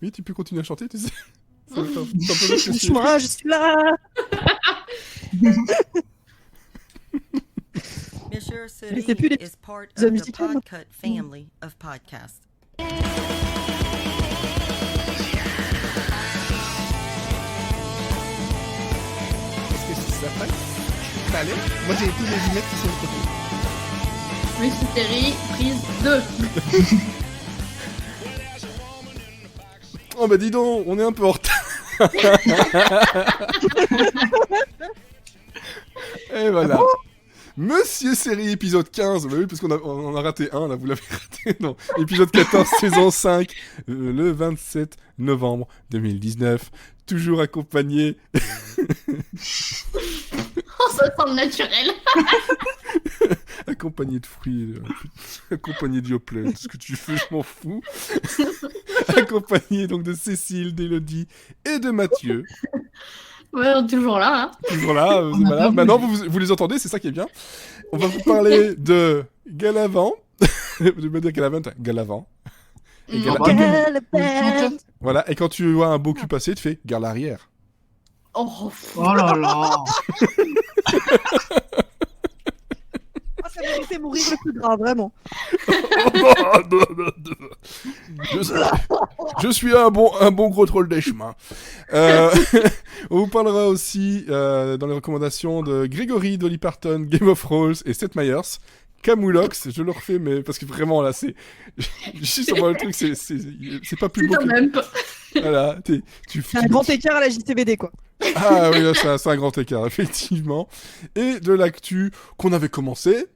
Oui, tu peux continuer à chanter, tu sais. Ça me fait Moi, je suis là. Monsieur C'est plus Serini les is part The of the Musical, moi. Podcut family of podcasts. Est-ce que c'est ça passe? Ça allait? Moi, j'ai tous les lunettes qui sont de côté. Monsieur Terry, prise 2. Oh bah dis donc, on est un peu en retard. Et voilà. Monsieur Série, épisode 15. Bah oui, parce qu'on on a raté un, là, vous l'avez raté. Non, épisode 14, saison 5, le 27 novembre 2019. Toujours accompagné. Oh, ça sent le naturel. Accompagné de fruits, accompagné de Yoplait, tout ce que tu fais, je m'en fous. Accompagné donc de Cécile, d'Élodie et de Mathieu. Ouais, on est toujours là, hein. Toujours là, voilà. Maintenant vous les entendez, c'est ça qui est bien. On va vous parler de Galavant. Je vais dire Galavant, Galavant. Et Galavant. Voilà, et quand tu vois un beau cul passer, tu fais gare l'arrière. Oh, Oh là là. Ah, ça méritait mourir le plus grave, vraiment. Je suis un bon gros troll des chemins. On vous parlera aussi dans les recommandations de Grégory, Dolly Parton, Game of Thrones et Seth Meyers. Camoulox, je le refais, mais parce que vraiment là, c'est. Je suis sur le truc, c'est pas plus beau quand que. même pas. Voilà, C'est un grand écart à la JCVD, quoi. Ah oui, là, c'est un grand écart, effectivement. Et de l'actu qu'on avait commencé,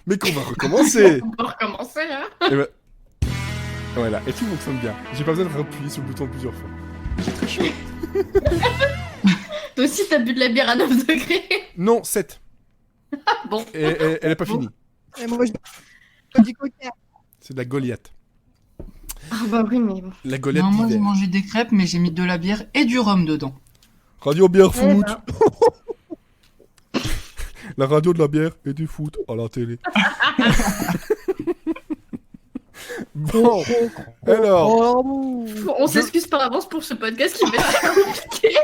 mais qu'on va recommencer. On peut recommencer, hein. Et ben... Voilà, et tout fonctionne bien. J'ai pas besoin de appuyer sur le bouton plusieurs fois. J'ai très chaud. Toi aussi, t'as bu de la bière à 9 degrés. Non, 7. Bon. Et elle est pas finie. Et moi, je du coca. C'est de la Goliath. Ah bah oui, mais bon. La Goliath Non, moi j'ai d'hiver. mangé des crêpes, mais j'ai mis de la bière et du rhum dedans. Radio bière Eh foot. ben. La radio de la bière et du foot à la télé. Bon, alors, Oh, On s'excuse par avance pour ce podcast qui va être compliqué.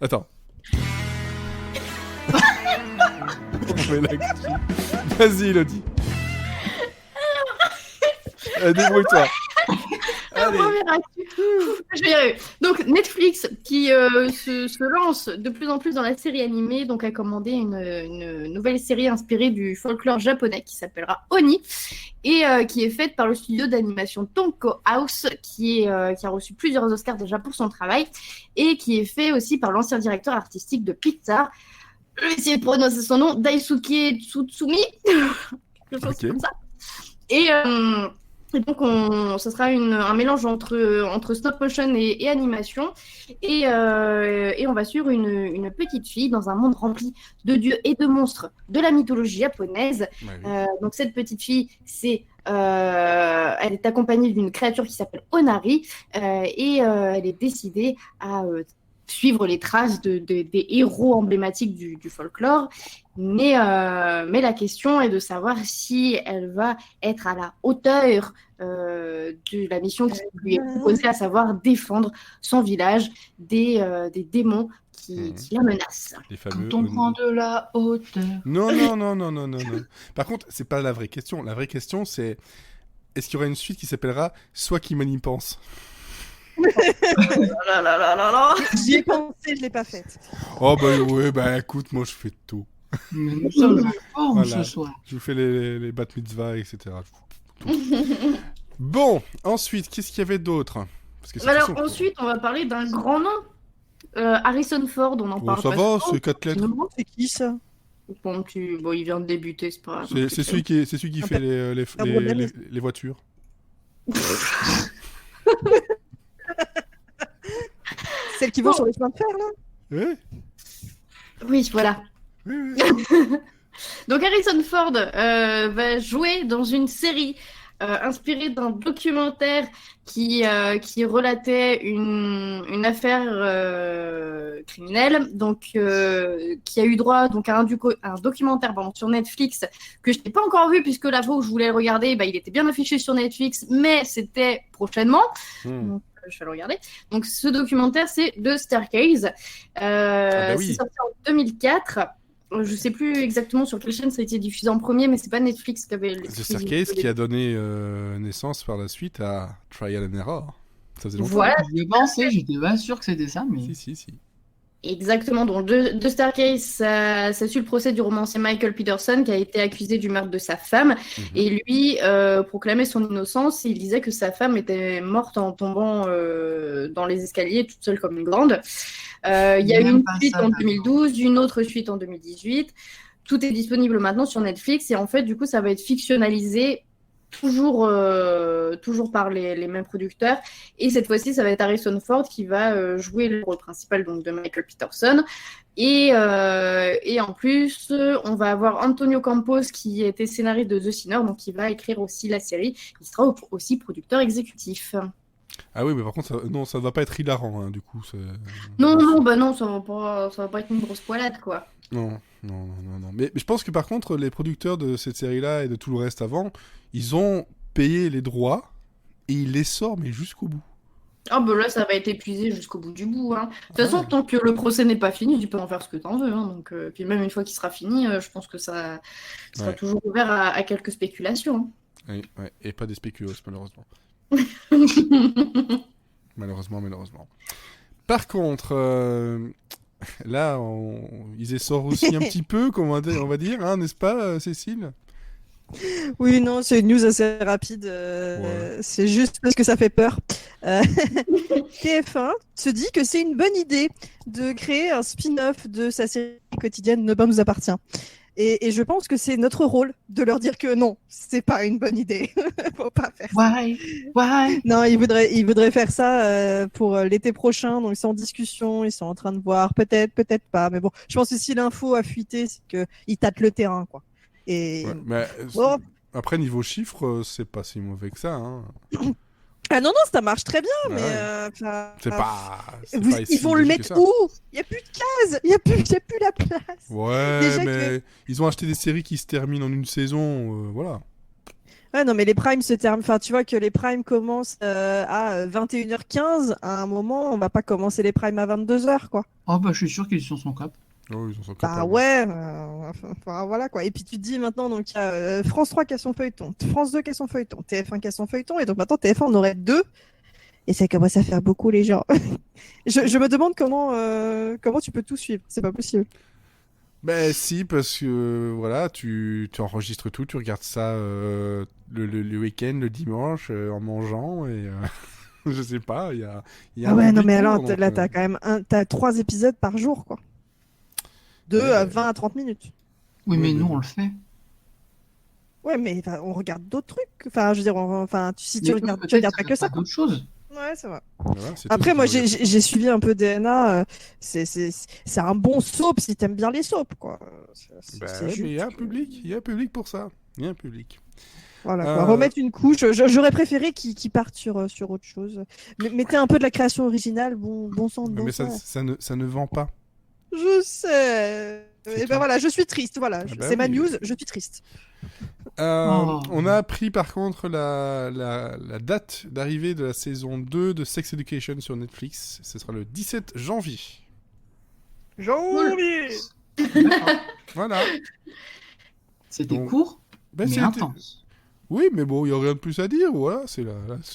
attends. On met l'actu. Vas-y, Elodie. Débrouille-toi. Allez. Première actu. Je vais y arriver. Donc Netflix qui se lance de plus en plus dans la série animée, donc a commandé une nouvelle série inspirée du folklore japonais qui s'appellera Oni et qui est faite par le studio d'animation Tonko House qui a reçu plusieurs Oscars déjà pour son travail et qui est fait aussi par l'ancien directeur artistique de Pixar. Je vais essayer de prononcer son nom, Daisuke Tsutsumi. Quelque chose Ok. comme ça. Et donc, ce sera un mélange entre stop motion et animation. Et on va suivre une petite fille dans un monde rempli de dieux et de monstres de la mythologie japonaise. Ouais, oui. Donc, cette petite fille, elle est accompagnée d'une créature qui s'appelle Onari. Et elle est décidée à suivre les traces des héros emblématiques du folklore. Mais la question est de savoir si elle va être à la hauteur de la mission qui lui est proposée, à savoir défendre son village des démons qui la menacent. Les fameux. Quand on prend de la hauteur. Non. Par contre, c'est pas la vraie question. La vraie question, c'est est-ce qu'il y aura une suite qui s'appellera Soit qui m'y pense? J'y ai pensé, je l'ai pas faite. Oh bah ouais, bah écoute, moi je fais tout. Mais nous sommes en forme Voilà. ce soir. Je vous fais les bat mitzvahs, etc. Tout. Bon, ensuite, qu'est-ce qu'il y avait d'autre? Parce que Alors ensuite, on va parler d'un grand nom. Harrison Ford, on en Bon, parle ça pas va, souvent. c'est 4 lettres. C'est qui ça? Bon, il vient de débuter, c'est pas grave. C'est celui qui fait les voitures. Celle qui va sur les chemins de fer, là? Ouais. Oui, voilà. Oui. Donc Harrison Ford va jouer dans une série inspiré d'un documentaire qui relatait une affaire criminelle, donc qui a eu droit donc à un documentaire sur Netflix que je n'ai pas encore vu puisque la fois où je voulais le regarder, il était bien affiché sur Netflix, mais c'était prochainement. Donc, je vais le regarder. Donc, ce documentaire, c'est The Staircase. Oui. C'est sorti en 2004. Je sais plus exactement sur quelle chaîne ça a été diffusé en premier, mais c'est pas Netflix qui avait The Staircase qui a donné naissance par la suite à Trial and Error. Ça faisait longtemps. Voilà. J'y ai pensé, j'étais pas sûr que c'était ça, mais. Si. Exactement. Donc, The Staircase, ça suit le procès du romancier Michael Peterson qui a été accusé du meurtre de sa femme. Et lui proclamait son innocence. Il disait que sa femme était morte en tombant dans les escaliers toute seule comme une grande. Il y a eu une suite en 2012, une autre suite en 2018. Tout est disponible maintenant sur Netflix et en fait, du coup, ça va être fictionnalisé toujours par les mêmes producteurs. Et cette fois-ci, ça va être Harrison Ford qui va jouer le rôle principal donc, de Michael Peterson. Et en plus, on va avoir Antonio Campos qui était scénariste de The Sinner, donc qui va écrire aussi la série. Il sera aussi producteur exécutif. Ah oui, mais par contre, ça va pas être hilarant, hein, du coup. Non, ça va pas être une grosse poilade, quoi. Non. Mais je pense que par contre, les producteurs de cette série-là et de tout le reste avant, ils ont payé les droits et ils les sortent, mais jusqu'au bout. Ah bah là, ça va être épuisé jusqu'au bout du bout. Hein. De toute façon, tant que le procès n'est pas fini, tu peux en faire ce que tu en veux. Hein. Donc, puis même une fois qu'il sera fini, je pense que ça sera toujours ouvert à quelques spéculations. Hein. Oui, et pas des spéculos, malheureusement. Malheureusement. Par contre, là, ils essorent aussi un petit peu, on va dire, hein, n'est-ce pas, Cécile? Oui, non, c'est une news assez rapide. C'est juste parce que ça fait peur. TF1 se dit que c'est une bonne idée de créer un spin-off de sa série quotidienne Ne pas nous appartient. Et je pense que c'est notre rôle de leur dire que non, c'est pas une bonne idée. Faut pas faire ça. Why? Non, ils voudraient faire ça pour l'été prochain, donc c'est en discussion, ils sont en train de voir, peut-être pas, mais bon, je pense que si l'info a fuité, c'est qu'ils tâtent le terrain, quoi. Et mais après, niveau chiffres, c'est pas si mauvais que ça, hein. Ah non, ça marche très bien, mais c'est pas ils vont le mettre où? Il n'y a plus de cases, il y a plus la place. Ouais, déjà mais ils ont acheté des séries qui se terminent en une saison, voilà. Ouais, non, mais les primes se terminent. Enfin, tu vois que les primes commencent à 21h15. À un moment, on va pas commencer les primes à 22h, quoi. Oh, bah, je suis sûr qu'ils sont son cap. Oh, ils sont Bah ouais, enfin, voilà quoi. Et puis tu te dis maintenant, donc il y a France 3 qui a son feuilleton, France 2 qui a son feuilleton, TF1 qui a son feuilleton, et donc maintenant TF1 on aurait deux, et ça commence à faire beaucoup les gens. je me demande comment tu peux tout suivre, c'est pas possible. Ben si, parce que voilà, tu enregistres tout, tu regardes ça le week-end, le dimanche, en mangeant, et je sais pas, il y a ah ouais, non mais alors là t'as quand même t'as 3 épisodes par jour, quoi. De 20 à 30 minutes. Oui, mais nous, on le fait. Ouais, mais on regarde d'autres trucs. Enfin, je veux dire, si tu regardes pas que ça. D'autres choses. Ouais, c'est vrai. Voilà, après, moi, j'ai suivi un peu DNA. C'est un bon soap si t'aimes bien les soaps, quoi. Mais il y a un public pour ça. Il y a un public. Voilà, quoi. Remettre une couche. J'aurais préféré qu'ils partent sur autre chose. Mettez un peu de la création originale, bon sang. Mais ça ne vend pas. Je sais. Et ben voilà, je suis triste. Voilà, c'est ma news. Je suis triste. On a appris par contre la date d'arrivée de la saison 2 de Sex Education sur Netflix. Ce sera le 17 janvier. Voilà. C'était court, mais intense. Oui, mais bon, il n'y a rien de plus à dire. Voilà, c'est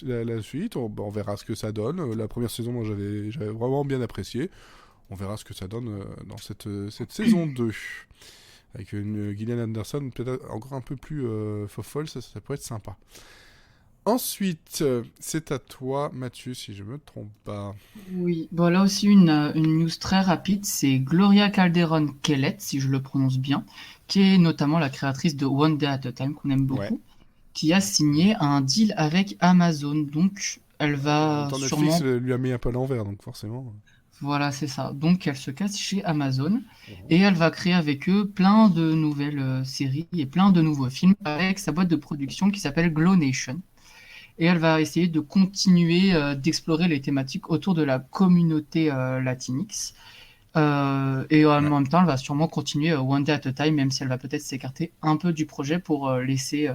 la suite. On verra ce que ça donne. La première saison, moi, j'avais vraiment bien apprécié. On verra ce que ça donne dans cette saison 2. Avec une Gillian Anderson peut-être encore un peu plus fofolle, ça pourrait être sympa. Ensuite, c'est à toi, Mathieu, si je me trompe pas. Oui, bon là aussi une news très rapide, c'est Gloria Calderon Kellett, si je le prononce bien, qui est notamment la créatrice de One Day at a Time, qu'on aime beaucoup, qui a signé un deal avec Amazon, donc elle va sûrement... Netflix lui a mis un peu à l'envers, donc forcément... Voilà, c'est ça. Donc, elle se casse chez Amazon et elle va créer avec eux plein de nouvelles séries et plein de nouveaux films avec sa boîte de production qui s'appelle Glow Nation. Et elle va essayer de continuer d'explorer les thématiques autour de la communauté latinx. Et en même temps, elle va sûrement continuer One Day at a Time, même si elle va peut-être s'écarter un peu du projet pour laisser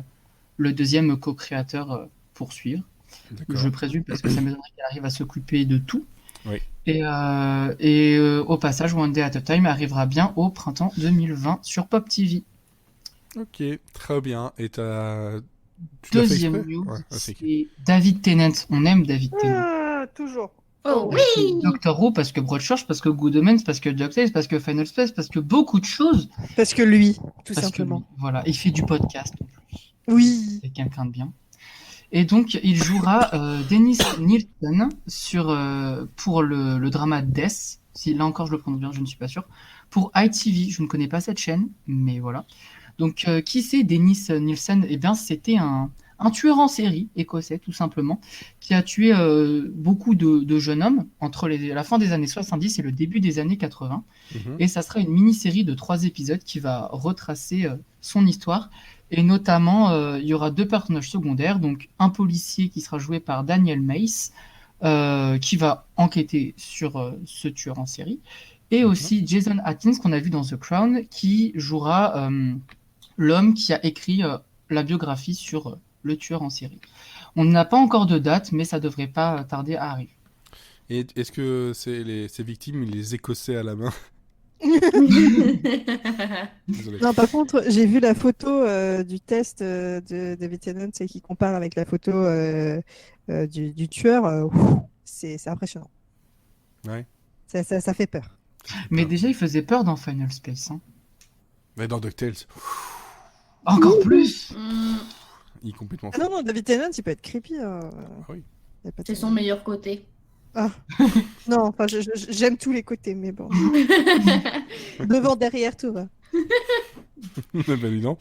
le deuxième co-créateur poursuivre. D'accord. Je présume, parce que ça m'étonnerait qu'elle arrive à s'occuper de tout. Oui. Et au passage, One Day at a Time arrivera bien au printemps 2020 sur Pop TV. Ok, très bien. Et tu l'as fait Deuxième exprès news, Ouais, c'est c'est David Tennant. On aime David Tennant. Ah, toujours. Oh Parce oui. que Doctor Who, parce que Broadchurch, parce que Good Omens, parce que DuckTales, parce que Final Space, parce que beaucoup de choses. Parce que lui, tout Parce que simplement. lui, voilà, il fait du podcast en plus. Oui. C'est quelqu'un de bien. Et donc, il jouera Dennis Nielsen pour le drama Death. Si là encore je le prononce bien, je ne suis pas sûr. Pour ITV, je ne connais pas cette chaîne, mais voilà. Donc, qui c'est Dennis Nielsen? Eh bien, c'était un tueur en série écossais, tout simplement, qui a tué beaucoup de jeunes hommes entre la fin des années 70 et le début des années 80. Mhm. Et ça sera une mini-série de 3 épisodes qui va retracer son histoire. Et notamment, il y aura 2 personnages secondaires, donc un policier qui sera joué par Daniel Mace, qui va enquêter sur ce tueur en série, et aussi Jason Atkins, qu'on a vu dans The Crown, qui jouera l'homme qui a écrit la biographie sur le tueur en série. On n'a pas encore de date, mais ça devrait pas tarder à arriver. Et est-ce que ces victimes, les Écossais à la main? Désolé. Non, par contre, j'ai vu la photo du test de David Tennant et qui compare avec la photo du tueur. Ouf, c'est impressionnant. Ouais. Ça fait peur. Mais déjà, il faisait peur dans Final Space. Hein. Mais dans DuckTales, Encore plus. il est complètement Ah fou. non, David Tennant, il peut être creepy. oui. Y a pas de- C'est son meilleur côté. Non, enfin, j'aime tous les côtés, mais bon. Devant, derrière, tout va. Ben, dis donc.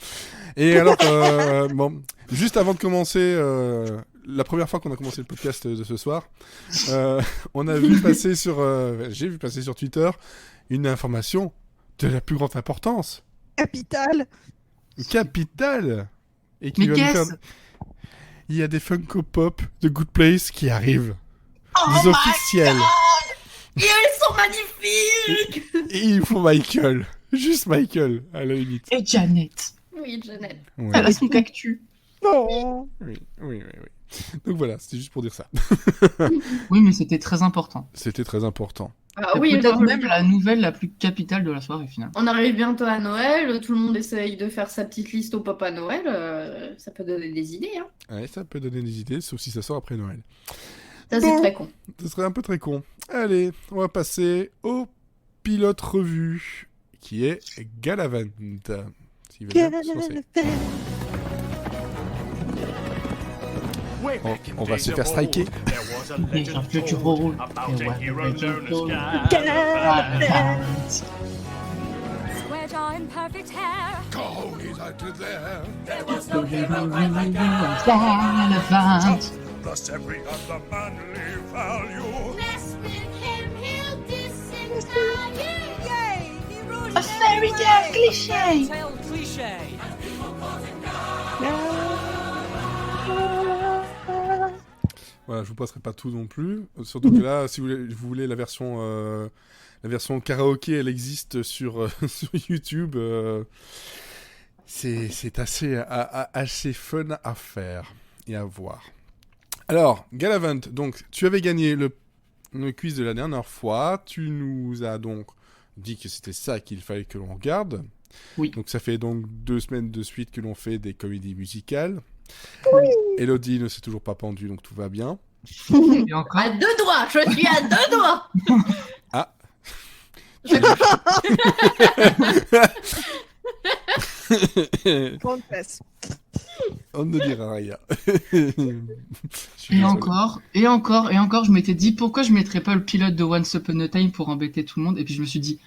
Et alors, bon, juste avant de commencer, la première fois qu'on a commencé le podcast de ce soir, on a vu passer j'ai vu passer sur Twitter une information de la plus grande importance, Capital. capitale, et qui Mais va nous qu'est-ce faire. Il y a des Funko Pop de Good Place qui arrivent. Oh Des officiels. Et elles sont magnifiques. Et il faut Michael. Juste Michael, à la limite. Et Janet. Oui, Jeannette. Ouais. Elle a son cactus. Non. Oui. Donc voilà, c'était juste pour dire ça. Oui, mais c'était très important. C'était très important. Ah oui, Peut-être non, même la nouvelle la plus capitale de la soirée finalement. on arrive bientôt à Noël, tout le monde essaye de faire sa petite liste au Papa Noël, ça peut donner des idées. Hein. Ouais, ça peut donner des idées, sauf si ça sort après Noël. Ça, c'est très con. Ce serait un peu très con. Allez, on va passer au pilote revue, qui est Galavant. S'il veut bien se lancer. On va se faire striker. Déjà que tu roules. Square jaw and perfect hair. Cody's out there. Plus every other manly value. Mess with him, he'll disentire. Yay! He ruined A fairy tale cliché. Voilà, je vous passerai pas tout non plus. Surtout que là, si vous voulez la version karaoké, elle existe sur YouTube. C'est assez fun à faire et à voir. Alors, Galavant, donc tu avais gagné le quiz de la dernière fois. Tu nous as donc dit que c'était ça qu'il fallait que l'on regarde. Oui. Donc ça fait donc 2 semaines de suite que l'on fait des comédies musicales. Oui. Elodie ne s'est toujours pas pendue, donc tout va bien. Et encore. À 2 doigts, je suis à 2 doigts. Ah. Grande place. On ne dira rien. Je suis Et désolé. encore, je m'étais dit pourquoi je mettrais pas le pilote de Once Upon a Time pour embêter tout le monde, et puis je me suis dit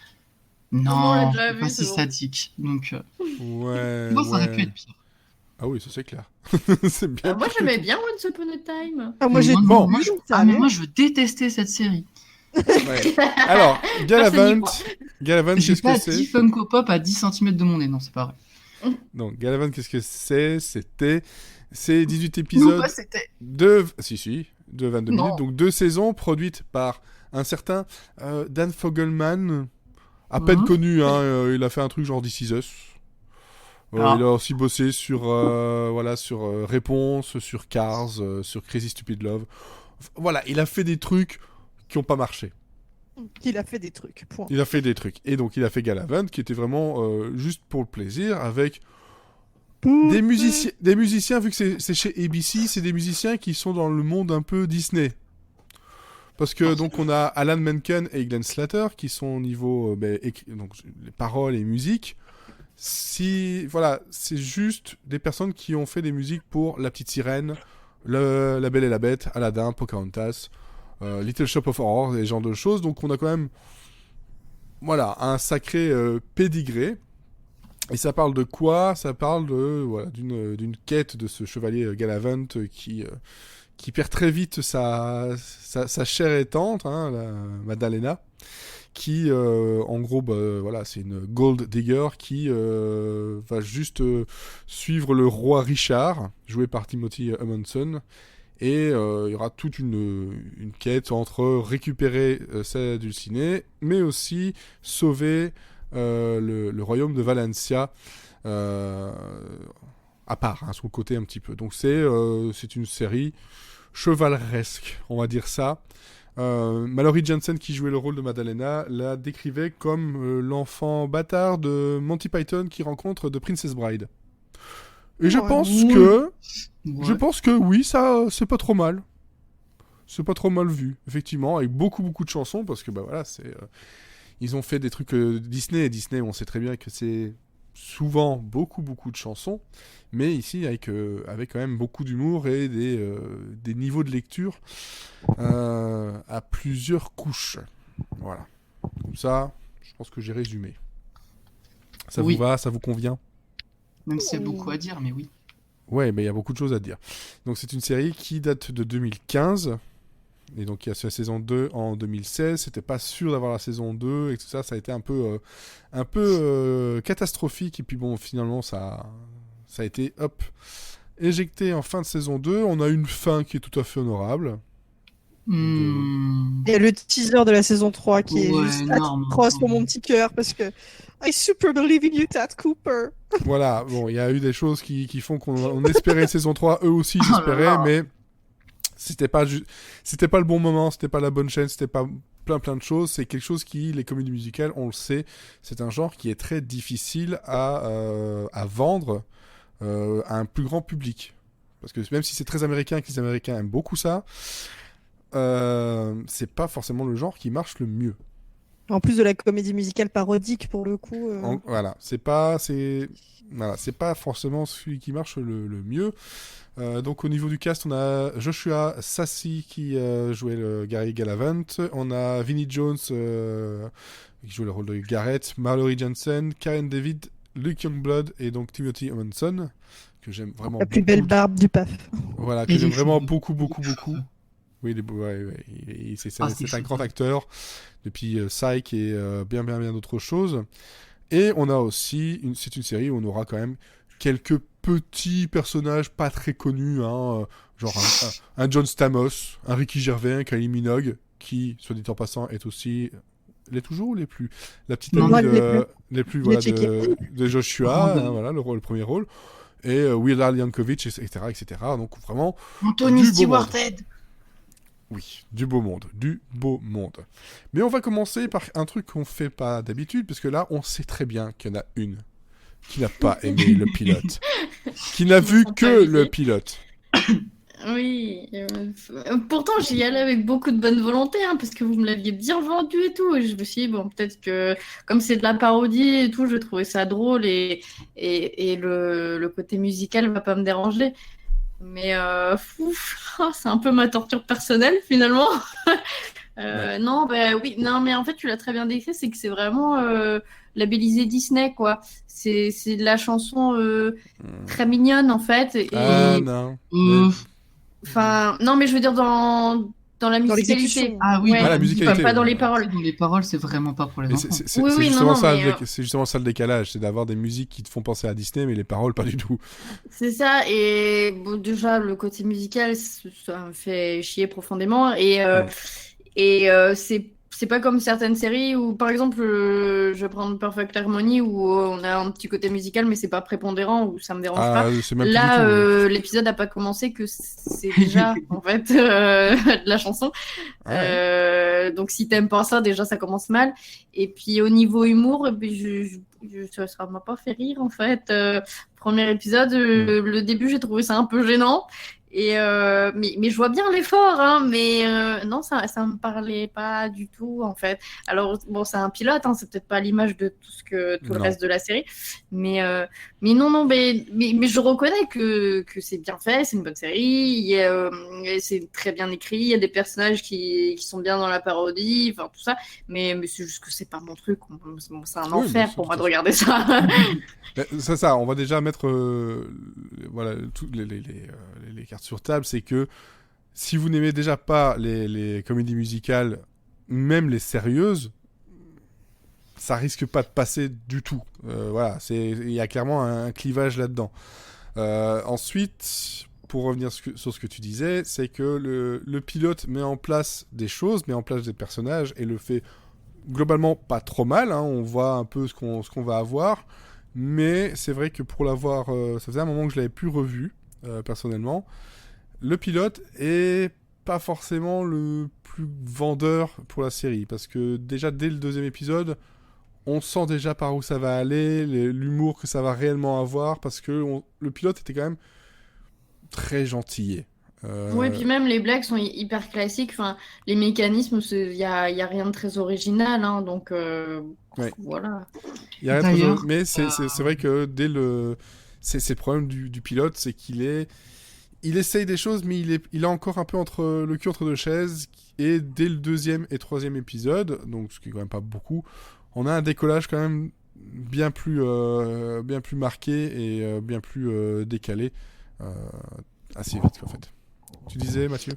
On non, l'a déjà c'est vu, pas c'est si bon. sadique. Donc, Ouais. moi, ça aurait ouais. pu être pire. Ah oui, ça c'est clair. C'est bien. Ah, moi, j'aimais bien Once Upon a Time. Ah, moi, j'ai Moi, Bon. moi, je... Ça ah, mais allait. moi, je détestais cette série. Ouais. Alors, Galavant, J'ai qu'est-ce pas que 10 c'est? Funko Pop à 10 cm de mon nez, non, c'est pas vrai. Donc, Galavant, qu'est-ce que c'est? C'est 18 Non, épisodes pas c'était. de 22 Non. minutes, donc 2 saisons produites par un certain Dan Fogelman, à peine Mhm. connu, hein, il a fait un truc genre This Is Us. Ah. Il a aussi bossé sur Réponse, sur Cars, sur Crazy Stupid Love. Voilà, il a fait des trucs qui n'ont pas marché. Il a fait des trucs. Point. Il a fait des trucs. Et donc, il a fait Galavant, qui était vraiment juste pour le plaisir, avec des musiciens, vu que c'est chez ABC, c'est des musiciens qui sont dans le monde un peu Disney. Parce que donc on a Alan Menken et Glenn Slater qui sont au niveau donc les paroles et musique. Voilà, c'est juste des personnes qui ont fait des musiques pour La Petite Sirène, La Belle et la Bête, Aladdin, Pocahontas, Little Shop of Horrors, et ce genre de choses. Donc on a quand même un sacré pédigré. Et ça parle de quoi? Ça parle d'une quête de ce chevalier Galavant qui perd très vite sa chère étante, hein, la Maddalena, qui, en gros, c'est une gold digger qui va juste suivre le roi Richard, joué par Timothy Amundsen, et il y aura toute une quête entre récupérer sa dulcinée, mais aussi sauver le royaume de Valencia, à part, hein, son côté un petit peu. Donc c'est une série chevaleresque, on va dire ça. Mallory Johnson, qui jouait le rôle de Maddalena, la décrivait comme l'enfant bâtard de Monty Python qui rencontre de Princess Bride. Et je Ouais. pense Oui. que Ouais. je pense que oui, ça c'est pas trop mal. C'est pas trop mal vu, effectivement, avec beaucoup de chansons, parce que ils ont fait des trucs Disney, et Disney, on sait très bien que c'est souvent beaucoup de chansons, mais ici avec quand même beaucoup d'humour et des niveaux de lecture à plusieurs couches. Voilà. Comme ça, je pense que j'ai résumé. Ça Oui. vous va? Ça vous convient? Même s'il y a beaucoup à dire, mais oui. Ouais, mais il y a beaucoup de choses à dire. Donc c'est une série qui date de 2015. Et donc il y a la saison 2 en 2016, c'était pas sûr d'avoir la saison 2 et tout ça, ça a été un peu catastrophique, et puis bon, finalement ça a été éjecté en fin de saison 2. On a une fin qui est tout à fait honorable. Hmm. Il y a le teaser de la saison 3 qui est Ouais, juste énorme. atroce pour mon petit cœur parce que I super believe in you, Tad Cooper. Voilà, bon, il y a eu des choses qui font qu'on espérait une saison 3, eux aussi Oh là j'espérais, là. mais c'était pas le bon moment, c'était pas la bonne chaîne, c'était pas plein de choses. C'est quelque chose qui, les comédies musicales, on le sait, c'est un genre qui est très difficile à vendre à un plus grand public. Parce que même si c'est très américain, que les Américains aiment beaucoup ça, c'est pas forcément le genre qui marche le mieux. En plus de la comédie musicale parodique pour le coup. Voilà, c'est pas forcément celui qui marche le mieux. Donc au niveau du cast, on a Joshua Sassy qui jouait le Gary Galavant, on a Vinnie Jones qui joue le rôle de Garrett, Mallory Johnson, Karen David, Luke Youngblood et donc Timothy Amundsen, que j'aime vraiment La plus beaucoup. belle barbe du PAF. Voilà, que Et j'aime les vraiment cheveux. beaucoup. cheveux. Oui, c'est Ah, un c'est grand chouette. acteur depuis Psych et bien d'autres choses. Et on a aussi, c'est une série où on aura quand même quelques petits personnages pas très connus, hein, genre un John Stamos, un Ricky Gervais, un Kylie Minogue, qui, soit dit en passant, est aussi... l'est toujours ou l'est plus? La petite Non, amie elle l'est l'est plus, Je voilà, l'ai checké. de Joshua, Grande hein, amie. voilà, le premier rôle. Et Weird Al Yankovic, etc. Donc vraiment, Anthony Du beau Stewart monde. Head. oui, du beau monde. Mais on va commencer par un truc qu'on fait pas d'habitude, parce que là, on sait très bien qu'il y en a une qui n'a pas aimé le pilote, qui n'a vu sont que pas le avisés. pilote. Oui, pourtant j'y allais avec beaucoup de bonne volonté, hein, parce que vous me l'aviez bien vendu et tout, et je me suis dit, bon, peut-être que comme c'est de la parodie et tout, je trouvais ça drôle, et le côté musical va pas me déranger. Mais c'est un peu ma torture personnelle finalement. Non, bah oui, non, mais en fait, tu l'as très bien décrit, c'est que c'est vraiment labellisé Disney, quoi. C'est de la chanson très mignonne, en fait. Et Ah non. Euh, enfin, non, mais je veux dire, dans la musicalité. l'exécution. Ah oui, Ouais, la musicalité, pas dans les ouais. paroles. Dans les paroles, c'est vraiment pas pour les Mais enfants. Oui, oui, justement non, ça, mais, c'est justement ça le décalage, c'est d'avoir des musiques qui te font penser à Disney, mais les paroles pas du tout. C'est ça, et bon, déjà, le côté musical, ça me fait chier profondément. C'est pas comme certaines séries où, par exemple, je vais prendre Perfect Harmony où on a un petit côté musical, mais c'est pas prépondérant, où ça me dérange pas. C'est même plus Là, du tout. l'épisode n'a pas commencé que c'est déjà, en fait, de la chanson. Donc, si t'aimes pas ça, déjà, ça commence mal. Et puis, au niveau humour, et puis, ça m'a pas fait rire, en fait. Premier épisode, le début, j'ai trouvé ça un peu gênant. Mais je vois bien l'effort, hein, mais non, ça me parlait pas du tout, en fait. Alors, bon, c'est un pilote, hein, c'est peut-être pas l'image de tout le Non. reste de la série, mais non, mais je reconnais que c'est bien fait, c'est une bonne série, et c'est très bien écrit, il y a des personnages qui sont bien dans la parodie, enfin tout ça, mais c'est juste que c'est pas mon truc, c'est un Oui, enfer mais pour c'est- moi de regarder ça. C'est ça, on va déjà mettre voilà, toutes les cartes sur table, c'est que si vous n'aimez déjà pas les comédies musicales, même les sérieuses, ça risque pas de passer du tout. Voilà, il y a clairement un clivage là-dedans. Ensuite, pour revenir sur ce que tu disais, c'est que le pilote met en place des choses, met en place des personnages et le fait globalement pas trop mal, hein, on voit un peu ce qu'on va avoir. Mais c'est vrai que pour l'avoir, ça faisait un moment que je l'avais plus revu, personnellement. Le pilote est pas forcément le plus vendeur pour la série, parce que déjà dès le deuxième épisode, on sent déjà par où ça va aller, l'humour que ça va réellement avoir, parce que le pilote était quand même très gentillet. Ouais, puis même les blagues sont hyper classiques. Enfin, les mécanismes, il y a rien de très original, hein, donc Ouais. voilà. Il y a rien de D'ailleurs, mais c'est vrai que dès le... C'est le problème du pilote, c'est il essaye des choses, mais il est encore un peu entre le cul entre deux chaises. Et dès le deuxième et troisième épisode, donc ce qui est quand même pas beaucoup, on a un décollage quand même bien plus marqué et bien plus décalé assez vite en fait. Tu disais, Mathieu?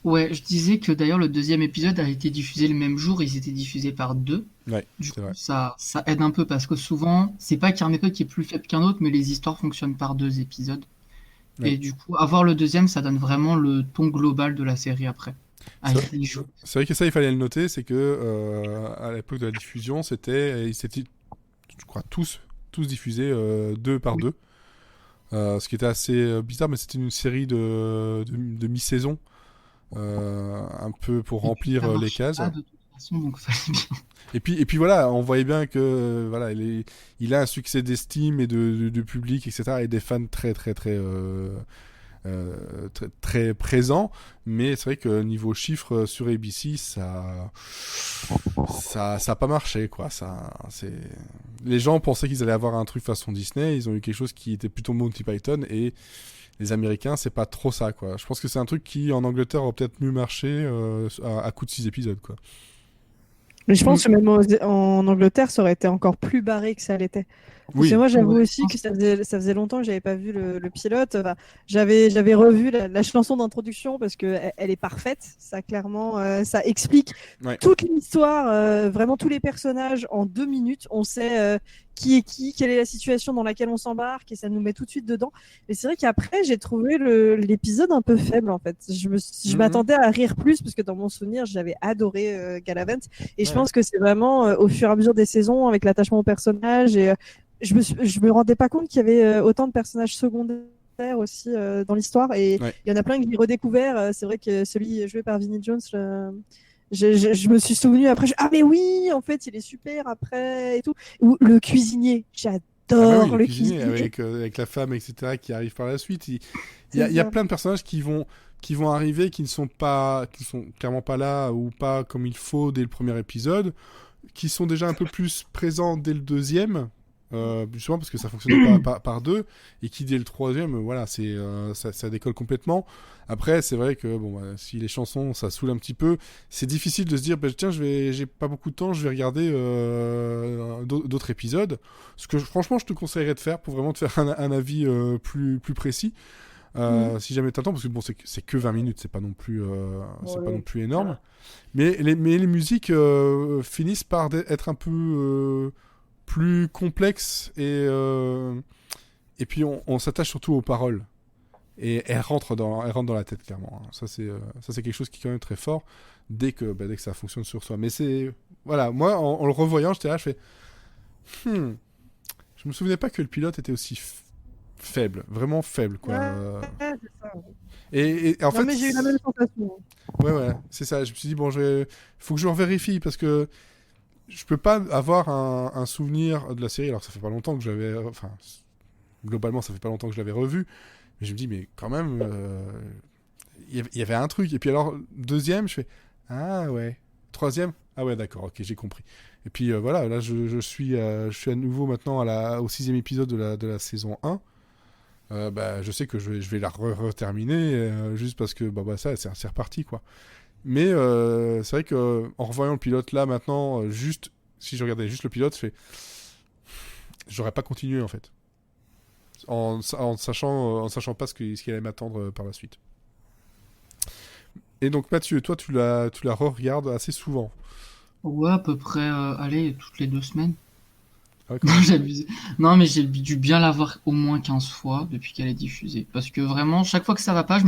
Ouais, je disais que d'ailleurs le deuxième épisode a été diffusé le même jour, il s'était diffusé par deux. Ouais, Du c'est coup, vrai. ça aide un peu parce que souvent, c'est pas qu'il y a un épisode qui est plus faible qu'un autre, mais les histoires fonctionnent par deux épisodes. Ouais. Et du coup, avoir le deuxième, ça donne vraiment le ton global de la série après. C'est Avec vrai. les jeux. C'est vrai que ça, il fallait le noter, c'est que à l'époque de la diffusion, ils s'étaient, je crois, tous diffusés deux par Oui. deux. Ce qui était assez bizarre, mais c'était une série de mi-saison, un peu pour Et puis, remplir ça les marche cases. pas de toute façon, donc fallait bien. Et puis voilà, on voyait bien que voilà, il a un succès d'estime et de public, etc., et des fans très très présents. Mais c'est vrai que niveau chiffres sur ABC, ça a pas marché, quoi. Les gens pensaient qu'ils allaient avoir un truc façon Disney, ils ont eu quelque chose qui était plutôt Monty Python, et les Américains, c'est pas trop ça, quoi. Je pense que c'est un truc qui, en Angleterre, aurait peut-être mieux marché à coup de 6 épisodes, quoi. Mais je pense que même en Angleterre, ça aurait été encore plus barré que ça l'était. Parce Oui, que moi, j'avoue Ouais, aussi que ça faisait longtemps que j'avais pas vu le pilote. Enfin, j'avais revu la chanson d'introduction parce que elle est parfaite. Ça, clairement, ça explique Ouais. toute l'histoire, vraiment tous les personnages en 2 minutes. On sait qui est qui, quelle est la situation dans laquelle on s'embarque et ça nous met tout de suite dedans. Mais c'est vrai qu'après, j'ai trouvé l'épisode un peu faible, en fait. Je Mhm. m'attendais à rire plus parce que dans mon souvenir, j'avais adoré Galavant. Et je Ouais. pense que c'est vraiment au fur et à mesure des saisons, avec l'attachement au personnage. Et je me rendais pas compte qu'il y avait autant de personnages secondaires aussi dans l'histoire. Et Ouais. il y en a plein que j'ai redécouvert. C'est vrai que celui joué par Vinnie Jones, je me suis souvenu après. Ah, mais oui, en fait, il est super après et tout. Ou le cuisinier, Ah bah j'adore oui, le cuisinier cuisinier. avec la femme, etc., qui arrive par la suite. Il C'est y a ça. plein de personnages qui vont arriver, qui sont clairement pas là ou pas comme il faut dès le premier épisode, qui sont déjà un peu plus présents dès le deuxième, justement parce que ça fonctionne pas par deux, et qui dès le troisième, voilà, ça décolle complètement. Après, c'est vrai que bon, bah, si les chansons ça saoule un petit peu, c'est difficile de se dire, bah, tiens, j'ai pas beaucoup de temps, je vais regarder d'autres épisodes. Ce que franchement, je te conseillerais de faire pour vraiment te faire un avis plus précis. Mhm. Si jamais t'attends, parce que bon, c'est que 20 minutes, c'est pas non plus, c'est pas Ouais, non plus ça énorme. va. Mais les musiques finissent par être un peu plus complexes et puis on s'attache surtout aux paroles. Et elles rentrent dans la tête, clairement, hein. Ça, c'est quelque chose qui est quand même très fort dès que ça fonctionne sur soi. Mais c'est. Voilà, moi, en le revoyant, j'étais là, je fais. Je me souvenais pas que le pilote était aussi faible, vraiment faible, quoi. Ouais, c'est ça. Et en Non, fait. mais j'ai eu la même sensation. Ouais, c'est ça. Je me suis dit, bon, faut que je revérifie parce que je peux pas avoir un souvenir de la série, alors que ça fait pas longtemps que j'avais. Enfin, globalement, ça fait pas longtemps que je l'avais revu. Mais je me dis, mais quand même, il y avait un truc. Et puis alors, deuxième, je fais, ah ouais. Troisième, ah ouais, d'accord, ok, j'ai compris. Et puis voilà, là, je suis à nouveau maintenant au 6e épisode de la saison 1. Je sais que je vais la reterminer juste parce que ça, c'est reparti, quoi. Mais c'est vrai que en revoyant le pilote là, maintenant, juste, si je regardais juste le pilote, je fais, j'aurais pas continué, en fait. En sachant pas ce qui allait m'attendre par la suite. Et donc Mathieu, toi tu la re-regardes assez souvent. Ouais, à peu près, allez, toutes les 2 semaines. Ah ouais, Non, quand même. j'abuse. Non, mais j'ai dû bien la voir au moins 15 fois depuis qu'elle est diffusée. Parce que vraiment, chaque fois que ça va pas,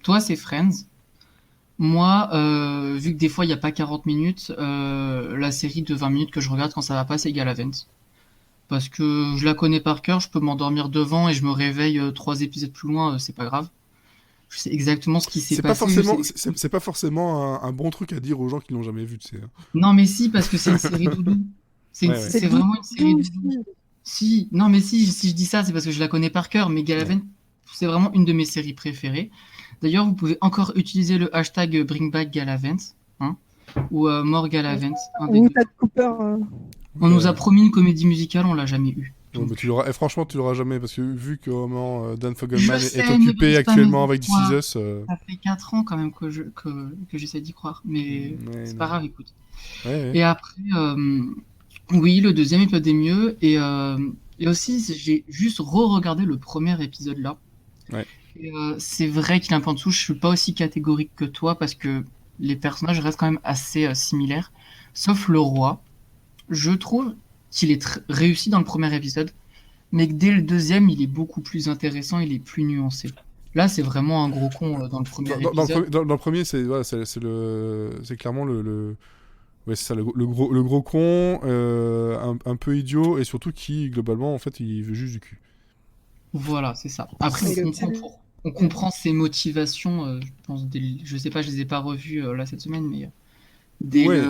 toi, c'est Friends. Moi, vu que des fois, il n'y a pas 40 minutes, la série de 20 minutes que je regarde quand ça va pas, c'est Galavant. Parce que je la connais par cœur, je peux m'endormir devant et je me réveille 3 épisodes plus loin, c'est pas grave. Je sais exactement ce qui s'est C'est pas passé. Je forcément, sais... c'est pas forcément un bon truc à dire aux gens qui l'ont jamais vu, tu sais, hein. Non, mais si, parce que c'est une série doudou. Ouais. C'est C'est vraiment une série doudou doudou. aussi. Si, non, mais si je dis ça, c'est parce que je la connais par cœur. Mais Galavant, c'est vraiment une de mes séries préférées. D'ailleurs, vous pouvez encore utiliser le hashtag Bring Back Galavant, hein, ou More Galavant, un des Ou deux. Tad Cooper. On nous a promis une comédie musicale, on l'a jamais eu. Ouais, Donc, mais franchement, tu l'auras jamais parce que vu que comment Dan je Fogelman est sais, ne occupé brise pas mes actuellement avec This Is espoirs. Us, Ça fait 4 ans quand même que j'essaie d'y croire, mais ouais, c'est non. pas grave, écoute. Ouais. Et après, oui, le deuxième épisode est mieux. Et aussi, j'ai juste re-regardé le premier épisode là. Ouais. Et, c'est vrai qu'il est un peu en dessous. Je suis pas aussi catégorique que toi parce que les personnages restent quand même assez similaires. Sauf le roi. Je trouve qu'il est réussi dans le premier épisode, mais que dès le deuxième, il est beaucoup plus intéressant, il est plus nuancé. Là, c'est vraiment un gros con dans le premier épisode. Dans le premier, c'est clairement ouais, c'est ça, le gros con, un peu idiot et surtout qui globalement en fait il veut juste du cul. Voilà, c'est ça. Après, Et on comprend ses motivations. Je pense, je sais pas, je les ai pas revues là cette semaine, mais dès Ouais.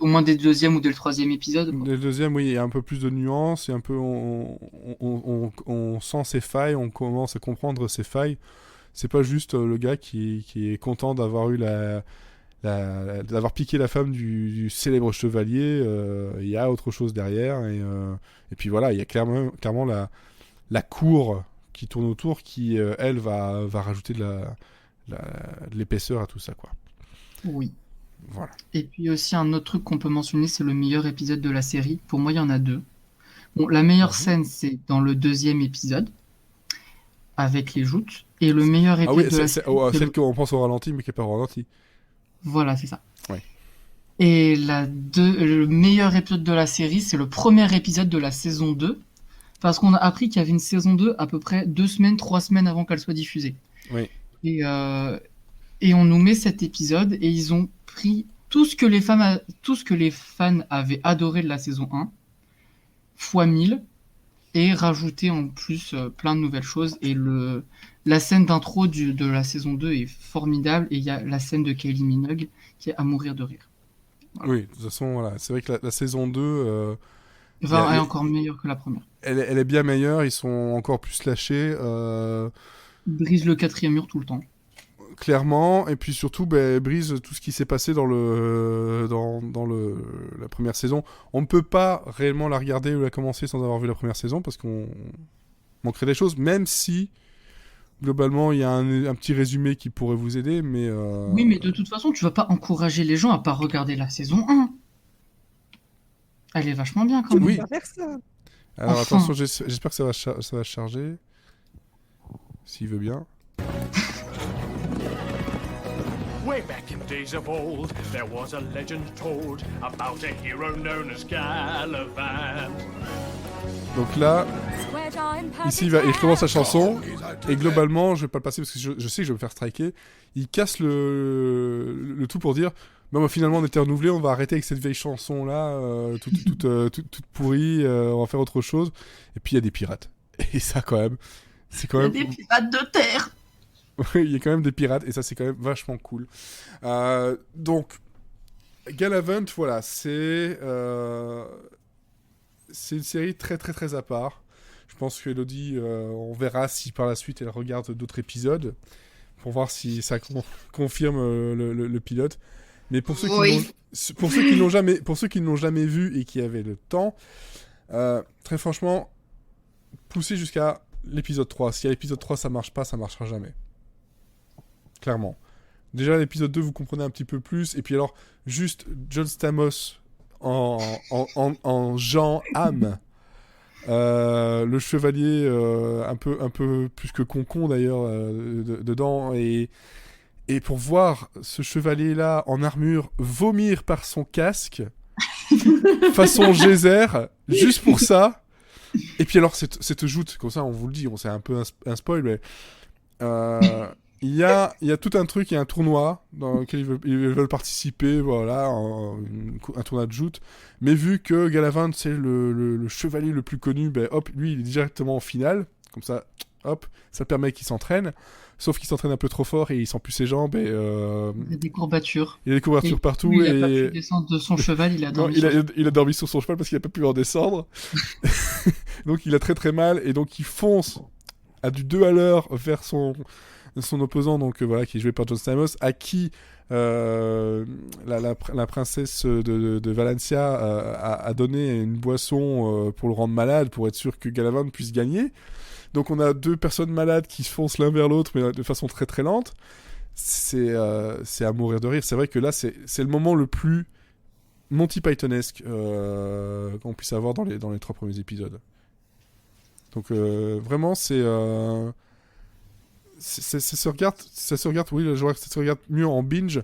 au moins dès le deuxième ou dès le troisième épisode, quoi. Le deuxième, oui, il y a un peu plus de nuances et un peu on sent ses failles, on commence à comprendre ses failles. C'est pas juste le gars qui est content d'avoir eu d'avoir piqué la femme du célèbre chevalier. Il y a autre chose derrière et puis voilà, il y a clairement la cour qui tourne autour qui elle va rajouter de l'épaisseur à tout ça, quoi. Oui. Voilà. Et puis aussi un autre truc qu'on peut mentionner, c'est le meilleur épisode de la série. Pour moi, il y en a deux. Bon, la meilleure scène, c'est dans le deuxième épisode, avec les joutes. Et le meilleur Ah oui, épisode de la série, c'est celle qu'on pense au ralenti mais qui est pas au ralenti. Voilà, c'est ça. Ouais. Et le meilleur épisode de la série, c'est le premier épisode de la saison 2. Parce qu'on a appris qu'il y avait une saison 2 à peu près 2 semaines, 3 semaines avant qu'elle soit diffusée. Oui. Et on nous met cet épisode et ils ont pris tout ce que les fans avaient adoré de la saison 1, fois 1000, et rajouté en plus plein de nouvelles choses. Et la scène d'intro de la saison 2 est formidable. Et il y a la scène de Kylie Minogue qui est à mourir de rire. Voilà. Oui, de toute façon, voilà. C'est vrai que la saison 2, Elle est encore meilleure que la première. elle est bien meilleure, ils sont encore plus lâchés, Il brise le 4e mur tout le temps. clairement, et puis surtout, brise tout ce qui s'est passé dans la première saison. On ne peut pas réellement la regarder ou la commencer sans avoir vu la première saison, parce qu'on manquerait des choses, même si, globalement, il y a un petit résumé qui pourrait vous aider, mais... Oui, mais de toute façon, tu vas pas encourager les gens à pas regarder la saison 1. Elle est vachement bien quand Tu même. Oui. peux pas faire ça. Alors Enfin. attention, j'espère que ça va charger, s'il veut bien. Way back in days of old, there was a legend told about a hero known as Galavant. Donc là, ici, il recommence sa chanson, et globalement, je vais pas le passer parce que je sais que je vais me faire striker. Il casse le tout pour dire non, finalement, on était renouvelé, on va arrêter avec cette vieille chanson-là, toute pourrie, on va faire autre chose. Et puis, il y a des pirates. Et ça, quand même, c'est quand même... Des pirates de terre. Oui, il y a quand même des pirates, et ça, c'est quand même vachement cool. Donc, Galavant, voilà, c'est une série très, très, très à part. Je pense que Elodie, on verra si par la suite elle regarde d'autres épisodes pour voir si ça confirme le pilote. Mais pour ceux qui ne l'ont jamais vu et qui avaient le temps, très franchement, poussez jusqu'à l'épisode 3. Si à l'épisode 3 ça marche pas, ça marchera jamais. Clairement. Déjà l'épisode 2 vous comprenez un petit peu plus, et puis alors juste John Stamos en Jean âme. Le chevalier un peu plus que concon d'ailleurs dedans, et pour voir ce chevalier là en armure vomir par son casque façon geyser juste pour ça, et puis alors cette joute comme ça, on vous le dit, c'est un peu un spoil, mais il y a tout un truc, il y a un tournoi dans lequel ils veulent participer, voilà, un tournoi de joute. Mais vu que Galavant c'est le chevalier le plus connu, ben hop, lui il est directement en finale. Comme ça, hop, ça permet qu'il s'entraîne. Sauf qu'il s'entraîne un peu trop fort et il sent plus ses jambes. Et, il y a des courbatures. Il y a des courbatures partout. Lui, il a pas pu descendre de son cheval, il a dormi. Il a dormi sur son cheval parce qu'il n'a pas pu en descendre. Donc il a très très mal, et donc il fonce à du 2 à l'heure vers son opposant, donc voilà, qui est joué par John Stamos, à qui la princesse de Valencia a donné une boisson pour le rendre malade, pour être sûr que Galavant puisse gagner. Donc on a deux personnes malades qui se foncent l'un vers l'autre, mais de façon très très lente. C'est à mourir de rire. C'est vrai que là, c'est le moment le plus Monty Pythonesque qu'on puisse avoir dans les 3 premiers épisodes. Donc vraiment, ça se regarde, oui, je vois que ça se regarde mieux en binge.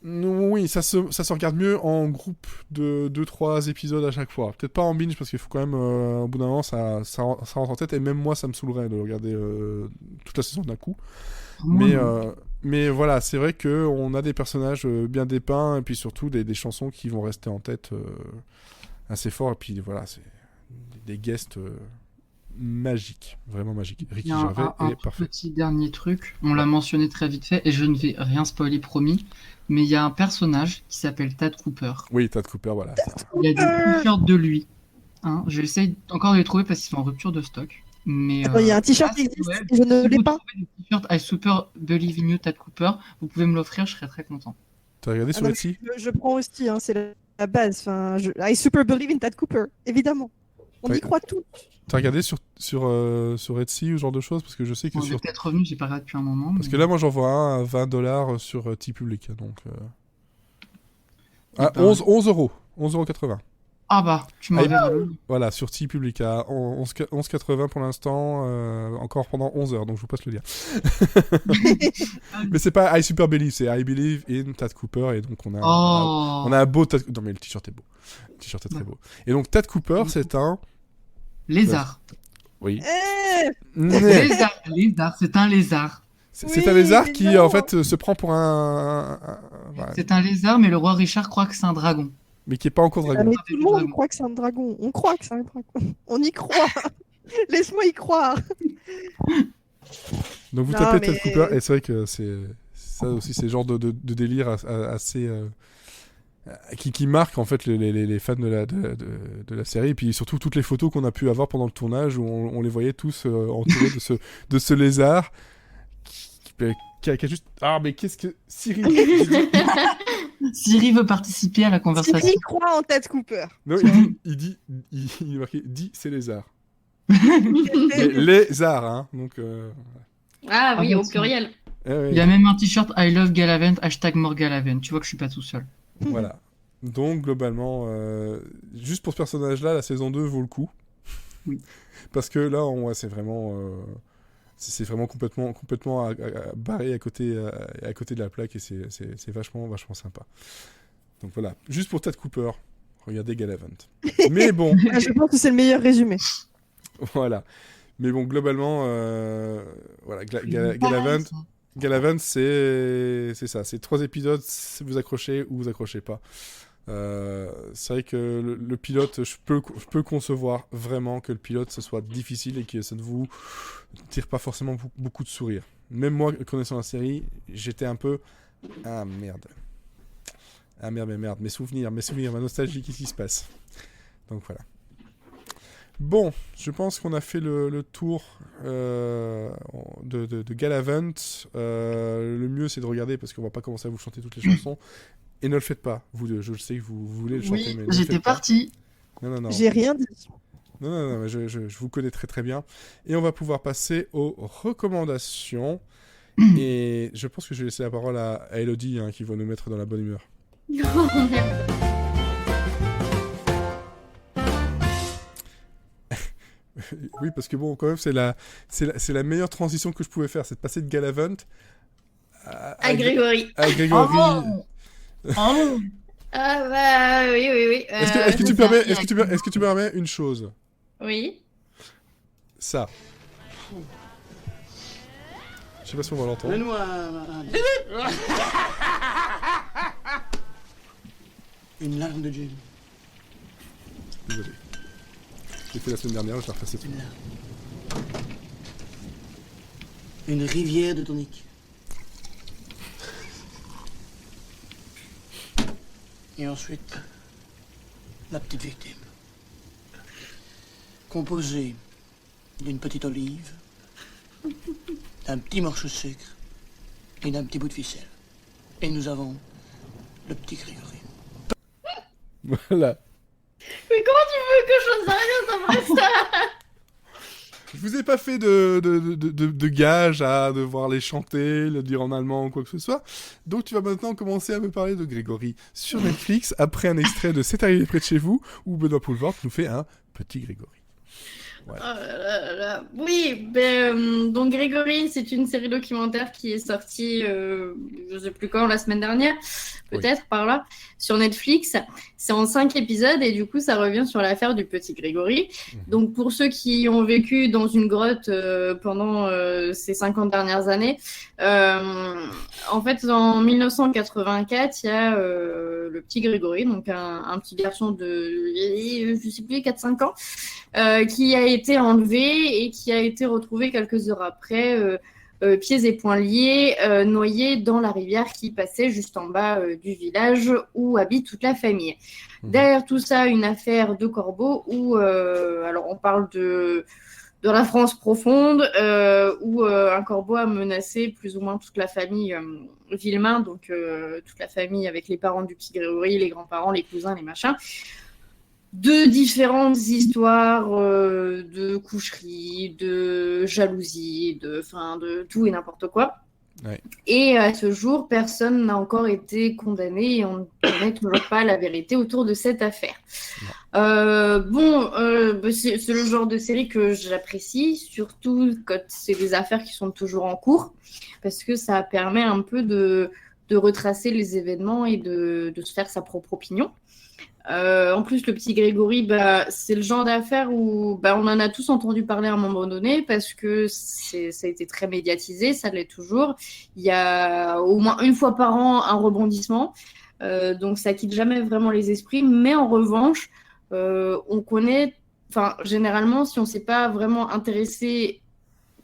Oui, ça se regarde mieux en groupe de 2-3 épisodes à chaque fois. Peut-être pas en binge, parce qu'il faut quand même, au bout d'un moment, ça rentre en tête, et même moi, ça me saoulerait de regarder toute la saison d'un coup. Mais voilà, c'est vrai qu'on a des personnages bien dépeints, et puis surtout des chansons qui vont rester en tête assez fort, et puis voilà, c'est des guests... magique, vraiment magique. Ricky Gervais est parfait. Petit dernier truc, on l'a mentionné très vite fait, et je ne vais rien spoiler, promis, mais il y a un personnage qui s'appelle Tad Cooper. Oui, Tad Cooper, voilà. Il y a des t-shirts de lui. Hein, j'essaye encore de les trouver parce qu'ils sont en rupture de stock. Mais il y a un t-shirt qui existe, et je ne l'ai pas. Si vous trouvez des t-shirts I Super Believe in You Tad Cooper, vous pouvez me l'offrir, je serais très content. T'as regardé sur Etsy ? Je prends aussi, hein, c'est la base. Enfin, I Super Believe in Tad Cooper, évidemment. On y croit tous. T'as regardé sur Etsy ou ce genre de choses? Parce que je sais que on est peut-être revenu, j'ai pas regardé depuis un moment. Parce que là, moi, j'en vois un à $20 sur TeePublic. Donc, 11 euros. 11,80 €. Ah bah, tu m'avais... Voilà, sur TeePublic à 11,80 pour l'instant, encore pendant 11 heures, donc je vous passe le lien. Mais c'est pas I Super Believe, c'est I Believe in Tad Cooper, et donc on a un beau Tad... Non mais le t-shirt est beau. Le t-shirt est très beau. Et donc Tad Cooper, c'est un... lézard. Oui. Lézard, c'est un lézard. C'est un lézard qui, en fait, se prend pour un... Voilà. C'est un lézard, mais le roi Richard croit que c'est un dragon. Mais qui est pas encore dragon. Mais tout le monde croit que c'est un dragon. On croit que c'est un dragon. On y croit. Laisse-moi y croire. Donc vous tapez Tad Cooper, et c'est vrai que c'est ça aussi, c'est le genre de délire assez... qui marque en fait les fans de la série, et puis surtout toutes les photos qu'on a pu avoir pendant le tournage, où on les voyait tous entourés de ce lézard qui a juste... Ah mais qu'est-ce que... Siri veut participer à la conversation. Siri croit en Tad Cooper. Non, il est marqué, c'est lézard. Mais lézard, hein, donc... Ah oui, au pluriel. Il y a même un t-shirt I love Galavant, #moregalavant. Tu vois que je suis pas tout seul. Voilà. Donc, globalement, juste pour ce personnage-là, la saison 2 vaut le coup. Oui. Parce que là, c'est vraiment c'est vraiment complètement barré à côté de la plaque et c'est vachement sympa. Donc voilà, juste pour Tad Cooper, regardez Galavant. Mais bon, Ah, je pense que c'est le meilleur résumé. voilà. Mais bon, globalement, voilà, Galavant, c'est ça. C'est 3 épisodes, vous accrochez ou vous accrochez pas. C'est vrai que le pilote, je peux concevoir vraiment que le pilote, ce soit difficile et que ça ne vous tire pas forcément beaucoup de sourires. Même moi, connaissant la série, j'étais un peu... Ah merde. Ah merde. Mes souvenirs, ma nostalgie, qu'est-ce qui se passe? Donc voilà. Bon, je pense qu'on a fait le tour de Galavant. Le mieux, c'est de regarder parce qu'on va pas commencer à vous chanter toutes les chansons. Et ne le faites pas, vous deux. Je sais que vous voulez le chanter, Oui, mais ne le j'étais faites pas. parti. Non. J'ai rien dit. Non, mais je vous connais très très bien. Et on va pouvoir passer aux recommandations. Et je pense que je vais laisser la parole à Elodie, qui va nous mettre dans la bonne humeur. Oh, merde. Oui, parce que bon, quand même, c'est la meilleure transition que je pouvais faire, c'est de passer de Galavant À Grégory. à Grégory. Oh. Ah bah oui. Est-ce que tu me permets une chose? Oui. Ça. Je sais pas si on va l'entendre. Donne-nous une larme de gin. Désolé. J'ai fait la semaine dernière, je vais refaire cette Une semaine. larme. Une rivière de tonique. Et ensuite, la petite victime. Composée d'une petite olive, d'un petit morceau de sucre et d'un petit bout de ficelle. Et nous avons le petit Grégory. Voilà. Mais comment tu veux que je fasse rien après ça? Je vous ai pas fait de gage à devoir les chanter, le dire en allemand ou quoi que ce soit. Donc tu vas maintenant commencer à me parler de Grégory sur Netflix après un extrait de C'est arrivé près de chez vous où Benoît Poulvord nous fait un petit Grégory. Voilà. Oh là là. Oui, donc Grégory, c'est une série documentaire qui est sortie, je sais plus quand, la semaine dernière, peut-être par là, sur Netflix. C'est en 5 épisodes et du coup, ça revient sur l'affaire du petit Grégory. Donc pour ceux qui ont vécu dans une grotte pendant ces 50 dernières années, en fait, en 1984, il y a le petit Grégory, donc un petit garçon de, je sais plus, 4-5 ans, qui a été enlevé et qui a été retrouvé quelques heures après, pieds et poings liés, noyé dans la rivière qui passait juste en bas du village où habite toute la famille. Derrière tout ça, une affaire de corbeau où, alors on parle de la France profonde, où un corbeau a menacé plus ou moins toute la famille Villemain, donc toute la famille avec les parents du petit Grégory, les grands-parents, les cousins, les machins. De différentes histoires de coucherie, de jalousie, de tout et n'importe quoi. Ouais. Et à ce jour, personne n'a encore été condamné et on ne connaît toujours pas la vérité autour de cette affaire. C'est le genre de série que j'apprécie, surtout quand c'est des affaires qui sont toujours en cours, parce que ça permet un peu de retracer les événements et de se faire sa propre opinion. En plus, le petit Grégory, c'est le genre d'affaire où on en a tous entendu parler à un moment donné parce que ça a été très médiatisé, ça l'est toujours. Il y a au moins une fois par an un rebondissement, donc ça quitte jamais vraiment les esprits. Mais en revanche, on connaît, généralement, si on ne s'est pas vraiment intéressé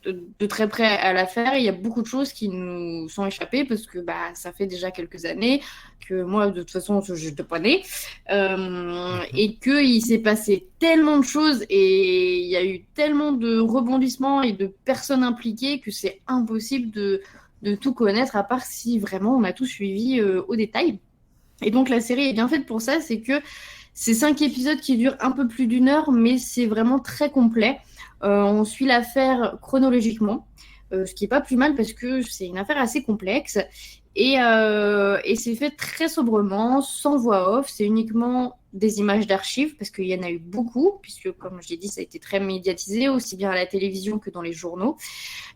de très près à l'affaire, il y a beaucoup de choses qui nous sont échappées parce que ça fait déjà quelques années que moi, de toute façon, je n'étais pas née, et qu'il s'est passé tellement de choses et il y a eu tellement de rebondissements et de personnes impliquées que c'est impossible de tout connaître, à part si vraiment on a tout suivi au détail. Et donc la série est bien faite pour ça, c'est que c'est 5 épisodes qui durent un peu plus d'1 heure, mais c'est vraiment très complet. On suit l'affaire chronologiquement, ce qui est pas plus mal parce que c'est une affaire assez complexe et c'est fait très sobrement, sans voix off. C'est uniquement des images d'archives, parce qu'il y en a eu beaucoup, puisque, comme j'ai dit, ça a été très médiatisé, aussi bien à la télévision que dans les journaux.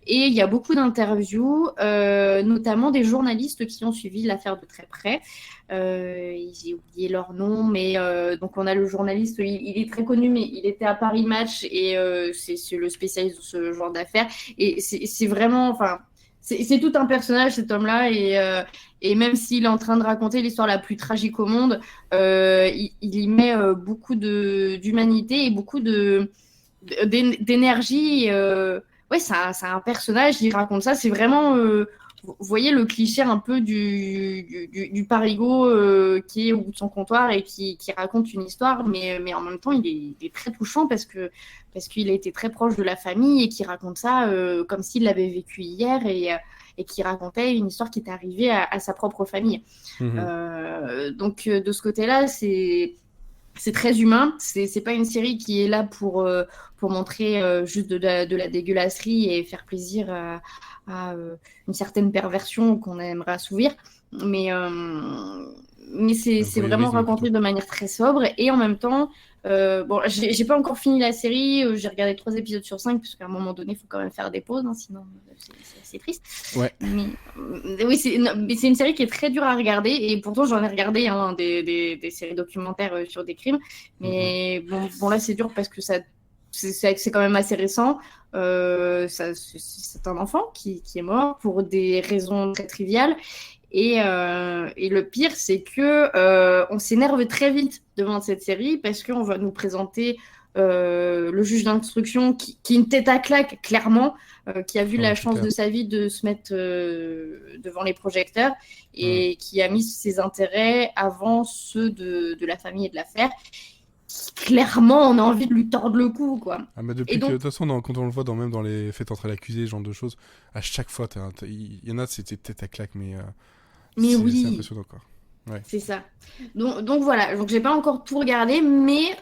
Et il y a beaucoup d'interviews, notamment des journalistes qui ont suivi l'affaire de très près. J'ai oublié leur nom, mais donc on a le journaliste, il est très connu, mais il était à Paris Match, et c'est le spécialiste de ce genre d'affaires. Et c'est vraiment... Enfin, c'est tout un personnage, cet homme-là, et même s'il est en train de raconter l'histoire la plus tragique au monde, il y met beaucoup d'humanité et beaucoup d'énergie. Ouais, c'est un personnage, il raconte ça. C'est vraiment, vous voyez, le cliché un peu du parigot qui est au bout de son comptoir et qui raconte une histoire, mais en même temps, il est très touchant parce qu'il a été très proche de la famille et qui raconte ça comme s'il l'avait vécu hier et qui racontait une histoire qui était arrivée à sa propre famille. Donc, de ce côté-là, c'est très humain. C'est pas une série qui est là pour montrer juste de la dégueulasserie et faire plaisir à une certaine perversion qu'on aimerait assouvir. Mais c'est vraiment raconté de manière très sobre. Et en même temps, bon, j'ai pas encore fini la série. J'ai regardé 3 épisodes sur 5 parce qu'à un moment donné, il faut quand même faire des pauses, hein, sinon c'est triste. Ouais. Mais oui, mais c'est une série qui est très dure à regarder. Et pourtant, j'en ai regardé des séries documentaires sur des crimes. Mais bon, là, c'est dur parce que c'est quand même assez récent. C'est un enfant qui est mort pour des raisons très triviales. Et le pire, c'est que on s'énerve très vite devant cette série parce qu'on va nous présenter le juge d'instruction qui est une tête à claque, clairement, qui a vu la chance de sa vie de se mettre devant les projecteurs et qui a mis ses intérêts avant ceux de la famille et de l'affaire. Clairement, on a envie de lui tordre le cou, quoi. Ah, mais depuis que, de toute façon, quand on le voit même dans les faits entrer l'accusé, ce genre de choses, à chaque fois, il y en a, c'était tête à claque, mais oui, c'est impressionnant, quoi. Ouais. C'est ça. Donc voilà, donc j'ai pas encore tout regardé, mais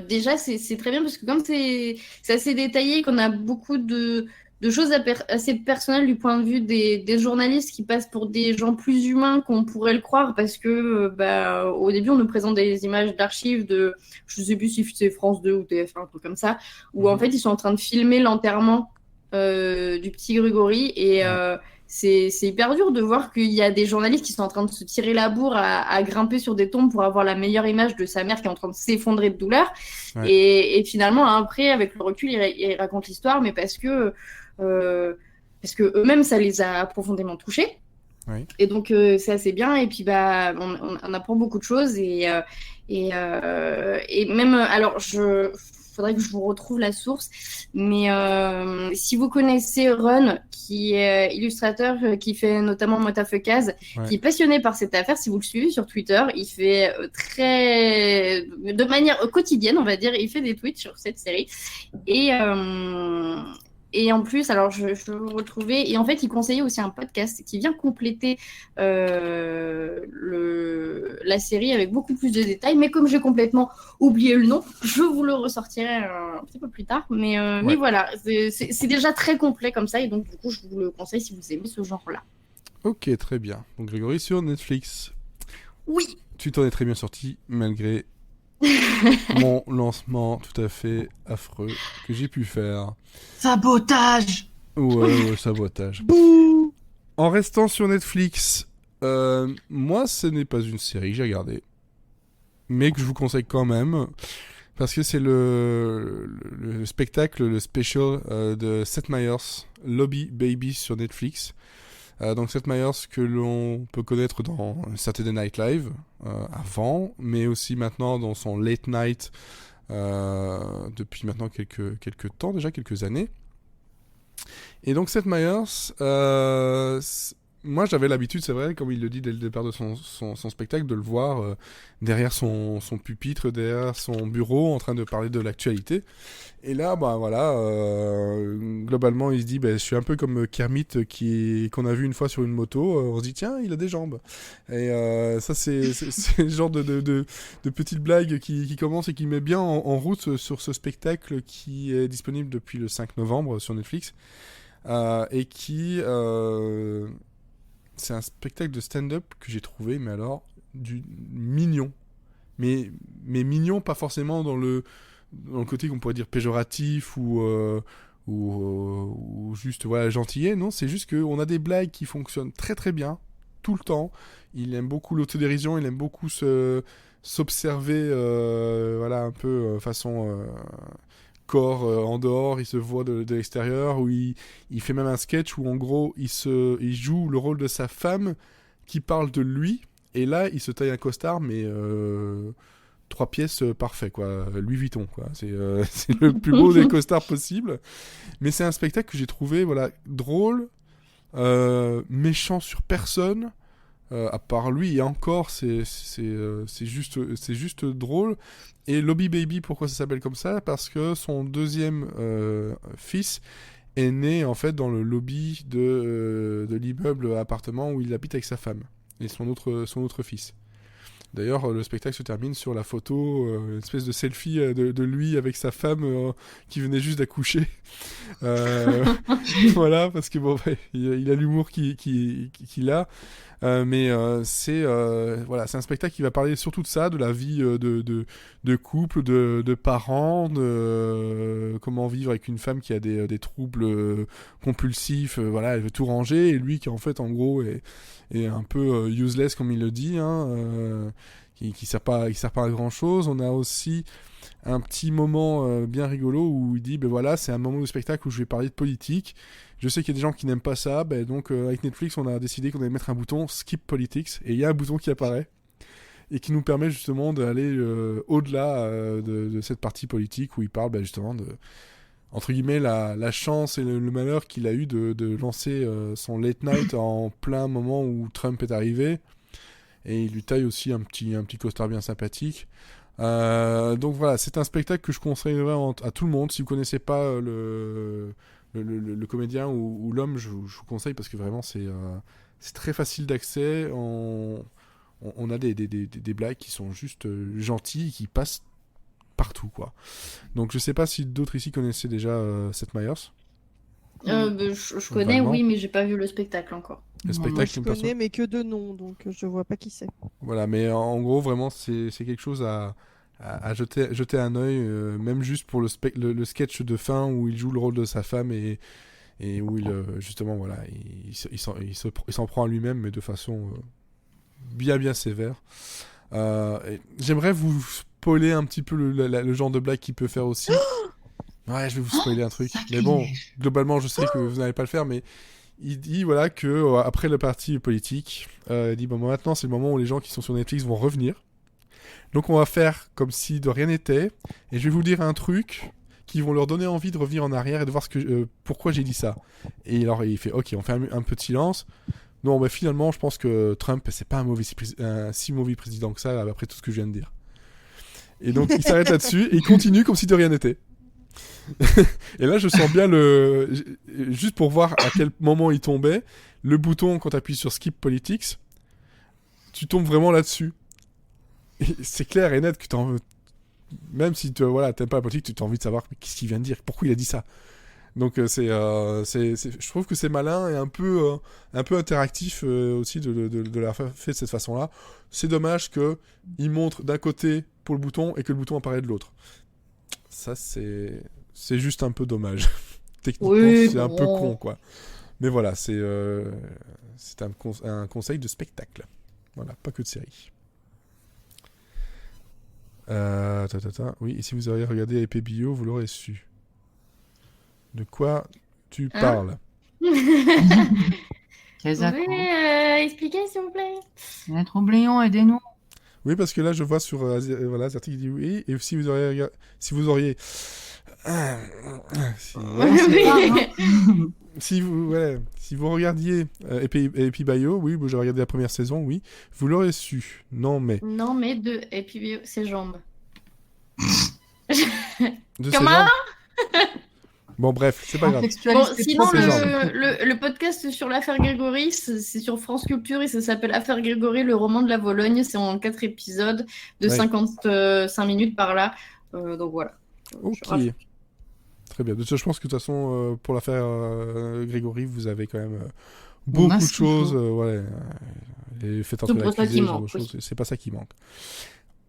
déjà c'est très bien parce que comme c'est assez détaillé, qu'on a beaucoup de choses assez personnelles du point de vue des journalistes qui passent pour des gens plus humains qu'on pourrait le croire parce que au début on nous présente des images d'archives de, je sais plus si c'est France 2 ou TF1, un truc comme ça, où en fait ils sont en train de filmer l'enterrement du petit Grégory et c'est hyper dur de voir qu'il y a des journalistes qui sont en train de se tirer la bourre à grimper sur des tombes pour avoir la meilleure image de sa mère qui est en train de s'effondrer de douleur. Ouais. Et finalement, après, avec le recul, ils racontent l'histoire, mais parce que eux-mêmes, ça les a profondément touchés. Oui. Et donc, c'est assez bien. Et puis, on apprend beaucoup de choses. Et même, alors, faudrait que je vous retrouve la source, mais si vous connaissez Run, qui est illustrateur, qui fait notamment Motafekaz, qui est passionné par cette affaire, si vous le suivez sur Twitter, il fait de manière quotidienne, on va dire, il fait des tweets sur cette série. Et en plus, alors je vais vous retrouver, et en fait, il conseillait aussi un podcast qui vient compléter la série avec beaucoup plus de détails, mais comme j'ai complètement oublié le nom, je vous le ressortirai un petit peu plus tard, mais voilà, c'est déjà très complet comme ça, et donc du coup, je vous le conseille si vous aimez ce genre-là. Ok, très bien. Donc Grégory sur Netflix. Oui. Tu t'en es très bien sorti, malgré mon lancement tout à fait affreux que j'ai pu faire. Sabotage. Ouais, sabotage. Bouh. En restant sur Netflix, moi, ce n'est pas une série que j'ai regardée, mais que je vous conseille quand même, parce que c'est le spectacle, le special de Seth Meyers, Lobby Baby sur Netflix. Donc Seth Meyers que l'on peut connaître dans Saturday Night Live avant, mais aussi maintenant dans son Late Night depuis maintenant quelques temps, déjà quelques années. Et donc Seth Meyers, moi j'avais l'habitude, c'est vrai, comme il le dit dès le départ de son spectacle, de le voir derrière son pupitre, derrière son bureau, en train de parler de l'actualité. Et là, globalement, il se dit, je suis un peu comme Kermit qu'on a vu une fois sur une moto. On se dit, tiens, il a des jambes. Et ça, c'est le genre de petite blague qui commence et qui met bien en route sur ce spectacle qui est disponible depuis le 5 novembre sur Netflix. Et qui... c'est un spectacle de stand-up que j'ai trouvé, mais alors, du mignon mais mignon, pas forcément dans le côté qu'on pourrait dire péjoratif ou juste voilà gentillet. Non, c'est juste qu'on a des blagues qui fonctionnent très très bien tout le temps. Il aime beaucoup l'autodérision, il aime beaucoup s'observer, voilà, un peu façon corps en dehors, il se voit de l'extérieur, où il fait même un sketch où en gros il joue le rôle de sa femme qui parle de lui, et là il se taille un costard, mais 3 pièces parfait, quoi, Louis Vuitton, quoi. C'est le plus beau des costards possible, mais c'est un spectacle que j'ai trouvé voilà, drôle, méchant sur personne. À part lui, et encore, c'est juste drôle. Et Lobby Baby, pourquoi ça s'appelle comme ça? Parce que son deuxième fils est né en fait dans le lobby de l'immeuble appartement où il habite avec sa femme et son autre fils. D'ailleurs, le spectacle se termine sur la photo, une espèce de selfie de lui avec sa femme qui venait juste d'accoucher. Voilà, parce que bon, ouais, il a l'humour qu'il a. Mais c'est un spectacle qui va parler surtout de ça, de la vie de couple, de parents, de comment vivre avec une femme qui a des troubles compulsifs. Voilà, elle veut tout ranger, et lui qui en fait en gros est un peu useless comme il le dit, hein, qui sert pas à grand chose. On a aussi un petit moment bien rigolo où il dit ben voilà, c'est un moment de spectacle où je vais parler de politique. Je sais qu'il y a des gens qui n'aiment pas ça, donc avec Netflix on a décidé qu'on allait mettre un bouton Skip Politics, et il y a un bouton qui apparaît et qui nous permet justement d'aller au-delà de cette partie politique où il parle justement de, entre guillemets, la chance et le malheur qu'il a eu de lancer son late night en plein moment où Trump est arrivé, et il lui taille aussi un petit costard bien sympathique. Donc voilà, c'est un spectacle que je conseillerais à tout le monde. Si vous connaissez pas le comédien ou l'homme, je vous conseille, parce que vraiment c'est très facile d'accès. On a des blagues qui sont juste gentilles et qui passent partout, quoi. Donc je sais pas si d'autres ici connaissaient déjà Seth Meyers. Je connais, Vaguement. oui, mais j'ai pas vu le spectacle encore. Le Non, spectacle Moi, qui je me passe- connais, mais que de nom, donc je vois pas qui c'est. Voilà, mais en gros, vraiment, c'est quelque chose à jeter un œil, même juste pour le sketch de fin où il joue le rôle de sa femme et où justement, voilà, il s'en prend à lui-même, mais de façon bien sévère. Et j'aimerais vous spoiler un petit peu le genre de blague qu'il peut faire aussi. Ouais, je vais vous spoiler un truc. Mais bon, globalement, je sais que vous n'allez pas le faire, mais il dit voilà que après le parti politique, il dit bon, maintenant c'est le moment où les gens qui sont sur Netflix vont revenir. Donc on va faire comme si de rien n'était, et je vais vous dire un truc qui vont leur donner envie de revenir en arrière et de voir pourquoi j'ai dit ça. Et alors il fait ok, on fait un peu de silence. Non, mais finalement, je pense que Trump, c'est pas un si mauvais président que ça, après tout ce que je viens de dire. Et donc il s'arrête là-dessus et il continue comme si de rien n'était. Et là, je sens bien juste pour voir à quel moment il tombait, le bouton, quand tu appuies sur Skip Politics, tu tombes vraiment là-dessus. Et c'est clair et net que même si tu t'aimes pas la politique, tu as envie de savoir qu'est-ce qu'il vient de dire, pourquoi il a dit ça. Donc je trouve que c'est malin et un peu interactif aussi de l'avoir fait de cette façon-là. C'est dommage qu'il montre d'un côté pour le bouton et que le bouton apparaît de l'autre. Ça, c'est juste un peu dommage. Techniquement, Oui, c'est un peu bon. con, quoi. Mais voilà, c'est un conseil de spectacle. Voilà, pas que de série. Oui, et si vous auriez regardé Épée Bio, vous l'aurez su. De quoi tu parles? Kezako. Vous pouvez expliquer, s'il vous plaît? Maître Oublion, aidez-nous. Oui, parce que là, je vois sur voilà, cet article qui dit oui, et si vous auriez si vous regardiez Épée Bio, oui, j'ai regardé la première saison, oui, vous l'aurez su. Non, mais Non, mais et puis ses jambes. de ces Comment? gens. Bon, bref, c'est pas grave. Bon, Contextualisez sinon, c'est genre. le podcast sur l'affaire Grégory, c'est sur France Culture et ça s'appelle Affaire Grégory, le roman de la Vologne. C'est en 4 épisodes de Ouais. 55 minutes par là. Donc voilà. Ok. Très bien. Je pense que de toute façon, pour l'affaire Grégory, vous avez quand même On a beaucoup de ce qu'il choses. faut. Les faits C'est entre pas ça l'accusé, qui ce genre de manque, choses, c'est pas ça qui manque.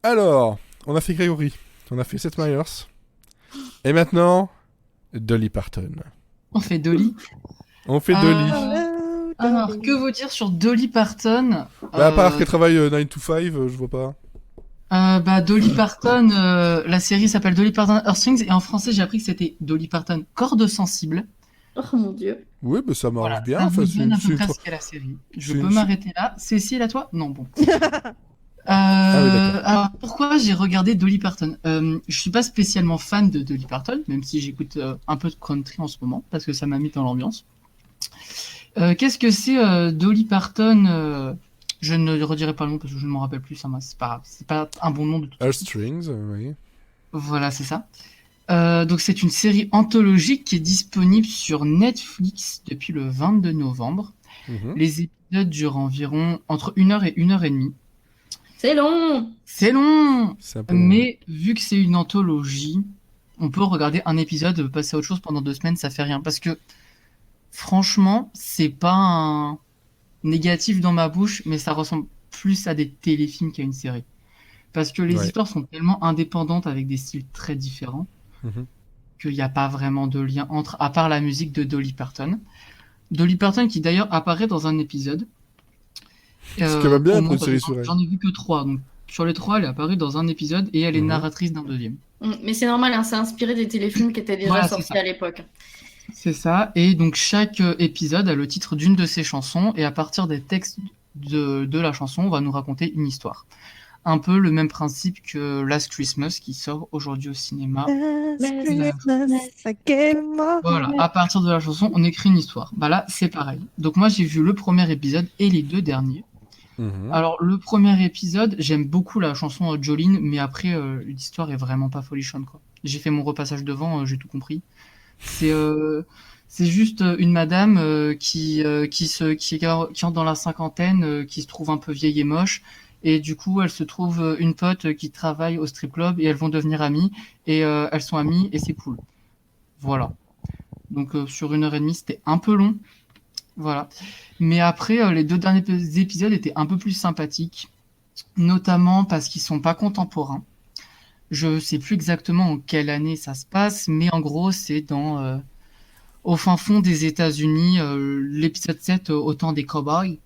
Alors, on a fait Grégory, on a fait Seth Meyers, et maintenant, Dolly Parton. On fait Dolly. On fait Dolly. Alors, que vous dire sur Dolly Parton? Bah, à part qu'elle travaille 9 to 5, je vois pas. Dolly Parton, la série s'appelle Dolly Parton Heartstrings, et en français, j'ai appris que c'était Dolly Parton Corde sensible. Oh mon dieu. Oui, mais ça marche Voilà, bien. ça Enfin, vous c'est donne à c'est peu une près tra- ce qu'est la série. Je c'est peux une- m'arrêter là. Cécile, à toi? Non, bon. oui, d'accord. Alors, pourquoi j'ai regardé Dolly Parton? Je suis pas spécialement fan de Dolly Parton, même si j'écoute un peu de country en ce moment, parce que ça m'a mis dans l'ambiance. Qu'est-ce que c'est Dolly Parton? Je ne redirai pas le nom parce que je ne m'en rappelle plus, c'est pas grave. C'est pas un bon nom de toute façon. Heartstrings, oui. Voilà, c'est ça. Donc c'est une série anthologique qui est disponible sur Netflix depuis le 22 novembre. Mhm. Les épisodes durent environ entre 1 heure et 1 heure et demie. C'est long. C'est long, C'est un peu... mais vu que c'est une anthologie, on peut regarder un épisode, passer à autre chose pendant 2 semaines, ça fait rien. Parce que franchement, c'est pas un négatif dans ma bouche, mais ça ressemble plus à des téléfilms qu'à une série. Parce que les Ouais. histoires sont tellement indépendantes avec des styles très différents Mhm. qu'il n'y a pas vraiment de lien entre, à part la musique de Dolly Parton. Dolly Parton qui d'ailleurs apparaît dans un épisode. Ce qui va bien au pour moins, une série parce que sur elle. j'en ai vu que 3, donc sur les 3, elle est apparue dans un épisode et elle est Mhm. narratrice d'un deuxième. Mais c'est normal, hein, c'est inspiré des téléfilms qui étaient déjà Voilà, c'est sortis ça. à l'époque. C'est ça, et donc chaque épisode a le titre d'une de ses chansons, et à partir des textes de la chanson, on va nous raconter une histoire. Un peu le même principe que Last Christmas qui sort aujourd'hui au cinéma. Voilà, à partir de la chanson, on écrit une histoire. Bah là, c'est pareil. Donc moi, j'ai vu le premier épisode et les 2 derniers. Mhm. Alors, le premier épisode, j'aime beaucoup la chanson Jolene, mais après, l'histoire est vraiment pas folichonne, quoi. J'ai fait mon repassage devant, j'ai tout compris. C'est juste une madame qui entre dans la cinquantaine, qui se trouve un peu vieille et moche, et du coup, elle se trouve une pote qui travaille au strip club, et elles vont devenir amies, et elles sont amies, et c'est cool. Voilà. Donc, sur 1 heure et demie, c'était un peu long. Voilà. Mais après, les 2 derniers épisodes étaient un peu plus sympathiques, notamment parce qu'ils sont pas contemporains. Je sais plus exactement en quelle année ça se passe, mais en gros, c'est au fin fond des États-Unis, l'épisode 7 au temps des cowboys,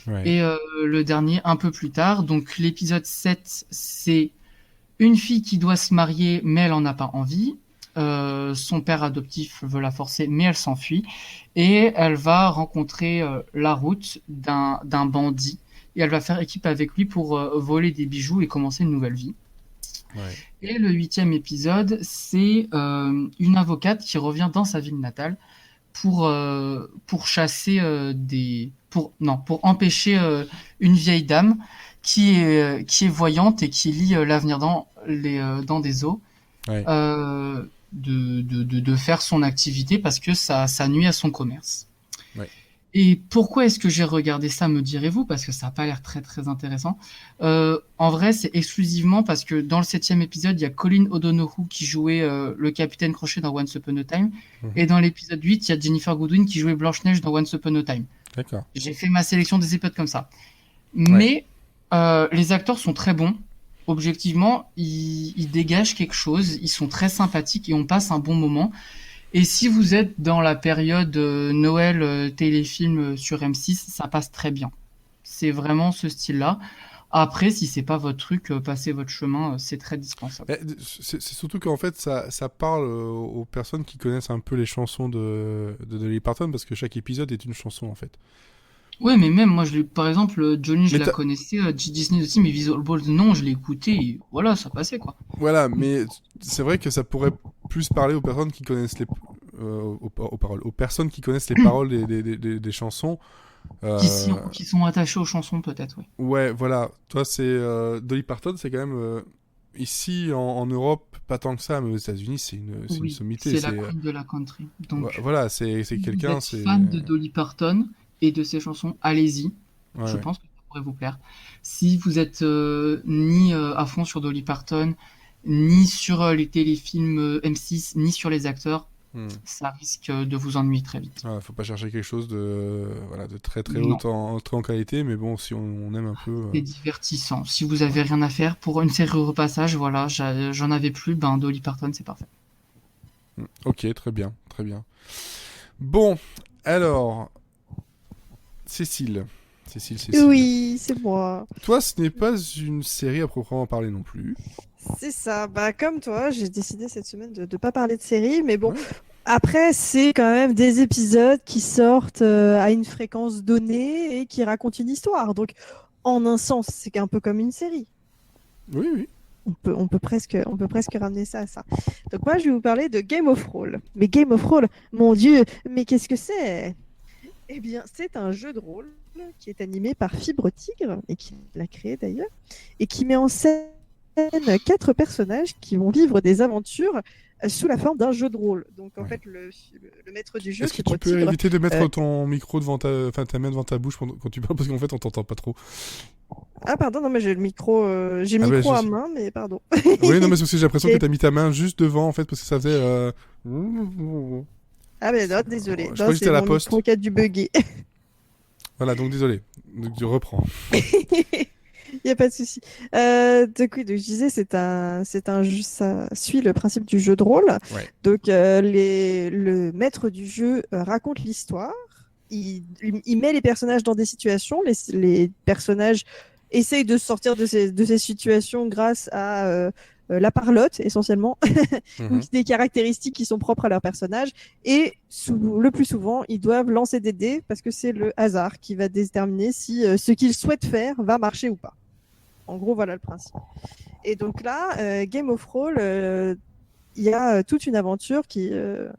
Ouais. et le dernier un peu plus tard. Donc l'épisode 7, c'est une fille qui doit se marier, mais elle en a pas envie. Son père adoptif veut la forcer, mais elle s'enfuit. Et elle va rencontrer la route d'un bandit. Et elle va faire équipe avec lui pour voler des bijoux et commencer une nouvelle vie. Ouais. Et le 8e épisode, c'est une avocate qui revient dans sa ville natale pour chasser pour empêcher une vieille dame qui est voyante et qui lit l'avenir dans des eaux, Ouais. de faire son activité parce que ça nuit à son commerce. Ouais. Et pourquoi est-ce que j'ai regardé ça, me direz-vous? Parce que ça n'a pas l'air très très intéressant. En vrai, c'est exclusivement parce que dans le 7e épisode, il y a Colin O'Donoghue qui jouait le capitaine Crochet dans Once Upon a Time. Mhm. Et dans l'épisode 8, il y a Jennifer Goodwin qui jouait Blanche-Neige dans Once Upon a Time. D'accord. J'ai fait ma sélection des épisodes comme ça. Mais les acteurs sont très bons. Objectivement, ils dégagent quelque chose. Ils sont très sympathiques et on passe un bon moment. Et si vous êtes dans la période Noël téléfilm sur M6, ça passe très bien. C'est vraiment ce style-là. Après, si c'est pas votre truc, passez votre chemin, c'est très dispensable. C'est surtout qu'en fait, ça parle aux personnes qui connaissent un peu les chansons de Dolly Parton, parce que chaque épisode est une chanson, en fait. Ouais, mais même moi, par exemple, Johnny, je Mais la t'as- connaissais, Disney aussi, mais Visual Balls, non, je l'ai écouté, et voilà, ça passait, quoi. Voilà, mais c'est vrai que ça pourrait plus parler aux personnes qui connaissent aux personnes qui connaissent les paroles des chansons. Qui sont attachés aux chansons, peut-être, oui. Ouais, voilà. Toi, c'est Dolly Parton, c'est quand même ici en Europe, pas tant que ça, mais aux États-Unis, c'est une sommité. C'est la queen de la country. Donc, voilà, c'est si quelqu'un. vous êtes C'est fan de Dolly Parton et de ses chansons, allez-y. Ouais, Je ouais. pense que ça pourrait vous plaire. Si vous êtes ni à fond sur Dolly Parton, ni sur les téléfilms M6, ni sur les acteurs, ça risque de vous ennuyer très vite. Faut pas chercher quelque chose de très très haut en qualité, mais bon, si on aime un peu. C'est divertissant. Si vous avez rien à faire pour une série au repassage, voilà, j'en avais plus, Dolly Parton, c'est parfait. Ok, très bien, très bien. Bon, alors, Cécile. Oui, c'est moi. Toi, ce n'est pas une série à proprement parler non plus. C'est ça. Bah, comme toi, j'ai décidé cette semaine de ne pas parler de série, mais bon. Ouais. Après, c'est quand même des épisodes qui sortent à une fréquence donnée et qui racontent une histoire. Donc, en un sens, c'est un peu comme une série. Oui. On peut presque ramener ça à ça. Donc moi, je vais vous parler de Game of Thrones. Mais Game of Thrones, mon Dieu, mais qu'est-ce que c'est? Eh bien, c'est un jeu de rôle qui est animé par Fibre Tigre, et qui l'a créé d'ailleurs, et qui met en scène 4 personnages qui vont vivre des aventures sous la forme d'un jeu de rôle. Donc en fait, le maître du jeu, est-ce que Fibre tu peux Tigre, éviter de mettre ton micro devant ta main devant ta bouche quand tu parles, parce qu'en fait, on t'entend pas trop. Ah pardon, non mais j'ai le micro, à main, mais pardon. Oui, non mais c'est aussi, j'ai l'impression que t'as mis ta main juste devant, en fait, parce que ça faisait... Ah mais non, désolé. Je crois que c'était à la poste. Micro qui a dû bugger. Voilà, donc désolé. Donc je reprends. Il n'y a pas de souci. Donc je disais, c'est un jeu, ça suit le principe du jeu de rôle. Ouais. Donc le maître du jeu raconte l'histoire. Il met les personnages dans des situations. Les personnages essayent de sortir de ces situations grâce à la parlotte, essentiellement. Donc, des caractéristiques qui sont propres à leur personnage. Et le plus souvent, ils doivent lancer des dés parce que c'est le hasard qui va déterminer si ce qu'ils souhaitent faire va marcher ou pas. En gros, voilà le principe. Et donc là, Game of Thrones, il y a toute une aventure qu'ils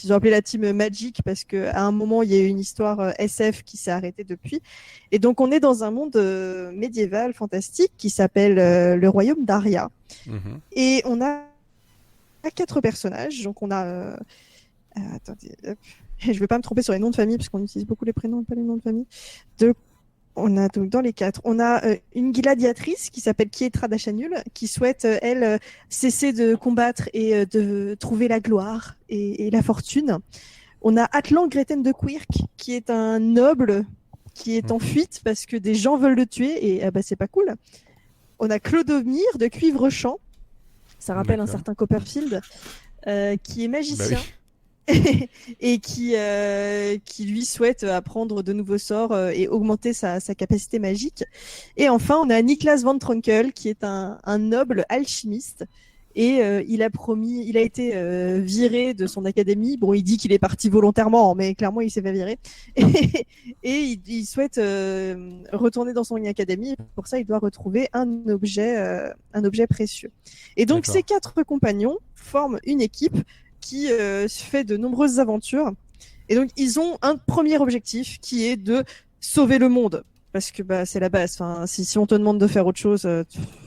ont appelé la team Magic parce qu'à un moment, il y a eu une histoire SF qui s'est arrêtée depuis. Et donc, on est dans un monde médiéval fantastique qui s'appelle le royaume d'Aria. Et on a 4 personnages. Donc, on a... attendez, hop. Je ne vais pas me tromper sur les noms de famille parce qu'on utilise beaucoup les prénoms et pas les noms de famille. On a donc dans les 4, on a une gladiatrice qui s'appelle Kietra Dachanul, qui souhaite, elle, cesser de combattre et de trouver la gloire et la fortune. On a Atlan Greten de Quirk, qui est un noble qui est en fuite parce que des gens veulent le tuer et c'est pas cool. On a Clodomir de Cuivre-Champ, ça rappelle un certain Copperfield, qui est magicien. Bah oui. Et qui lui souhaite apprendre de nouveaux sorts et augmenter sa capacité magique. Et enfin, on a Niklas Van Trunkel, qui est un noble alchimiste. Et il a été viré de son académie. Bon, il dit qu'il est parti volontairement, mais clairement, il s'est fait virer. Et il souhaite retourner dans son académie. Pour ça, il doit retrouver un objet précieux. Et donc, ces 4 compagnons forment une équipe qui fait de nombreuses aventures. Et donc, ils ont un premier objectif qui est de sauver le monde. Parce que c'est la base. Enfin, si on te demande de faire autre chose,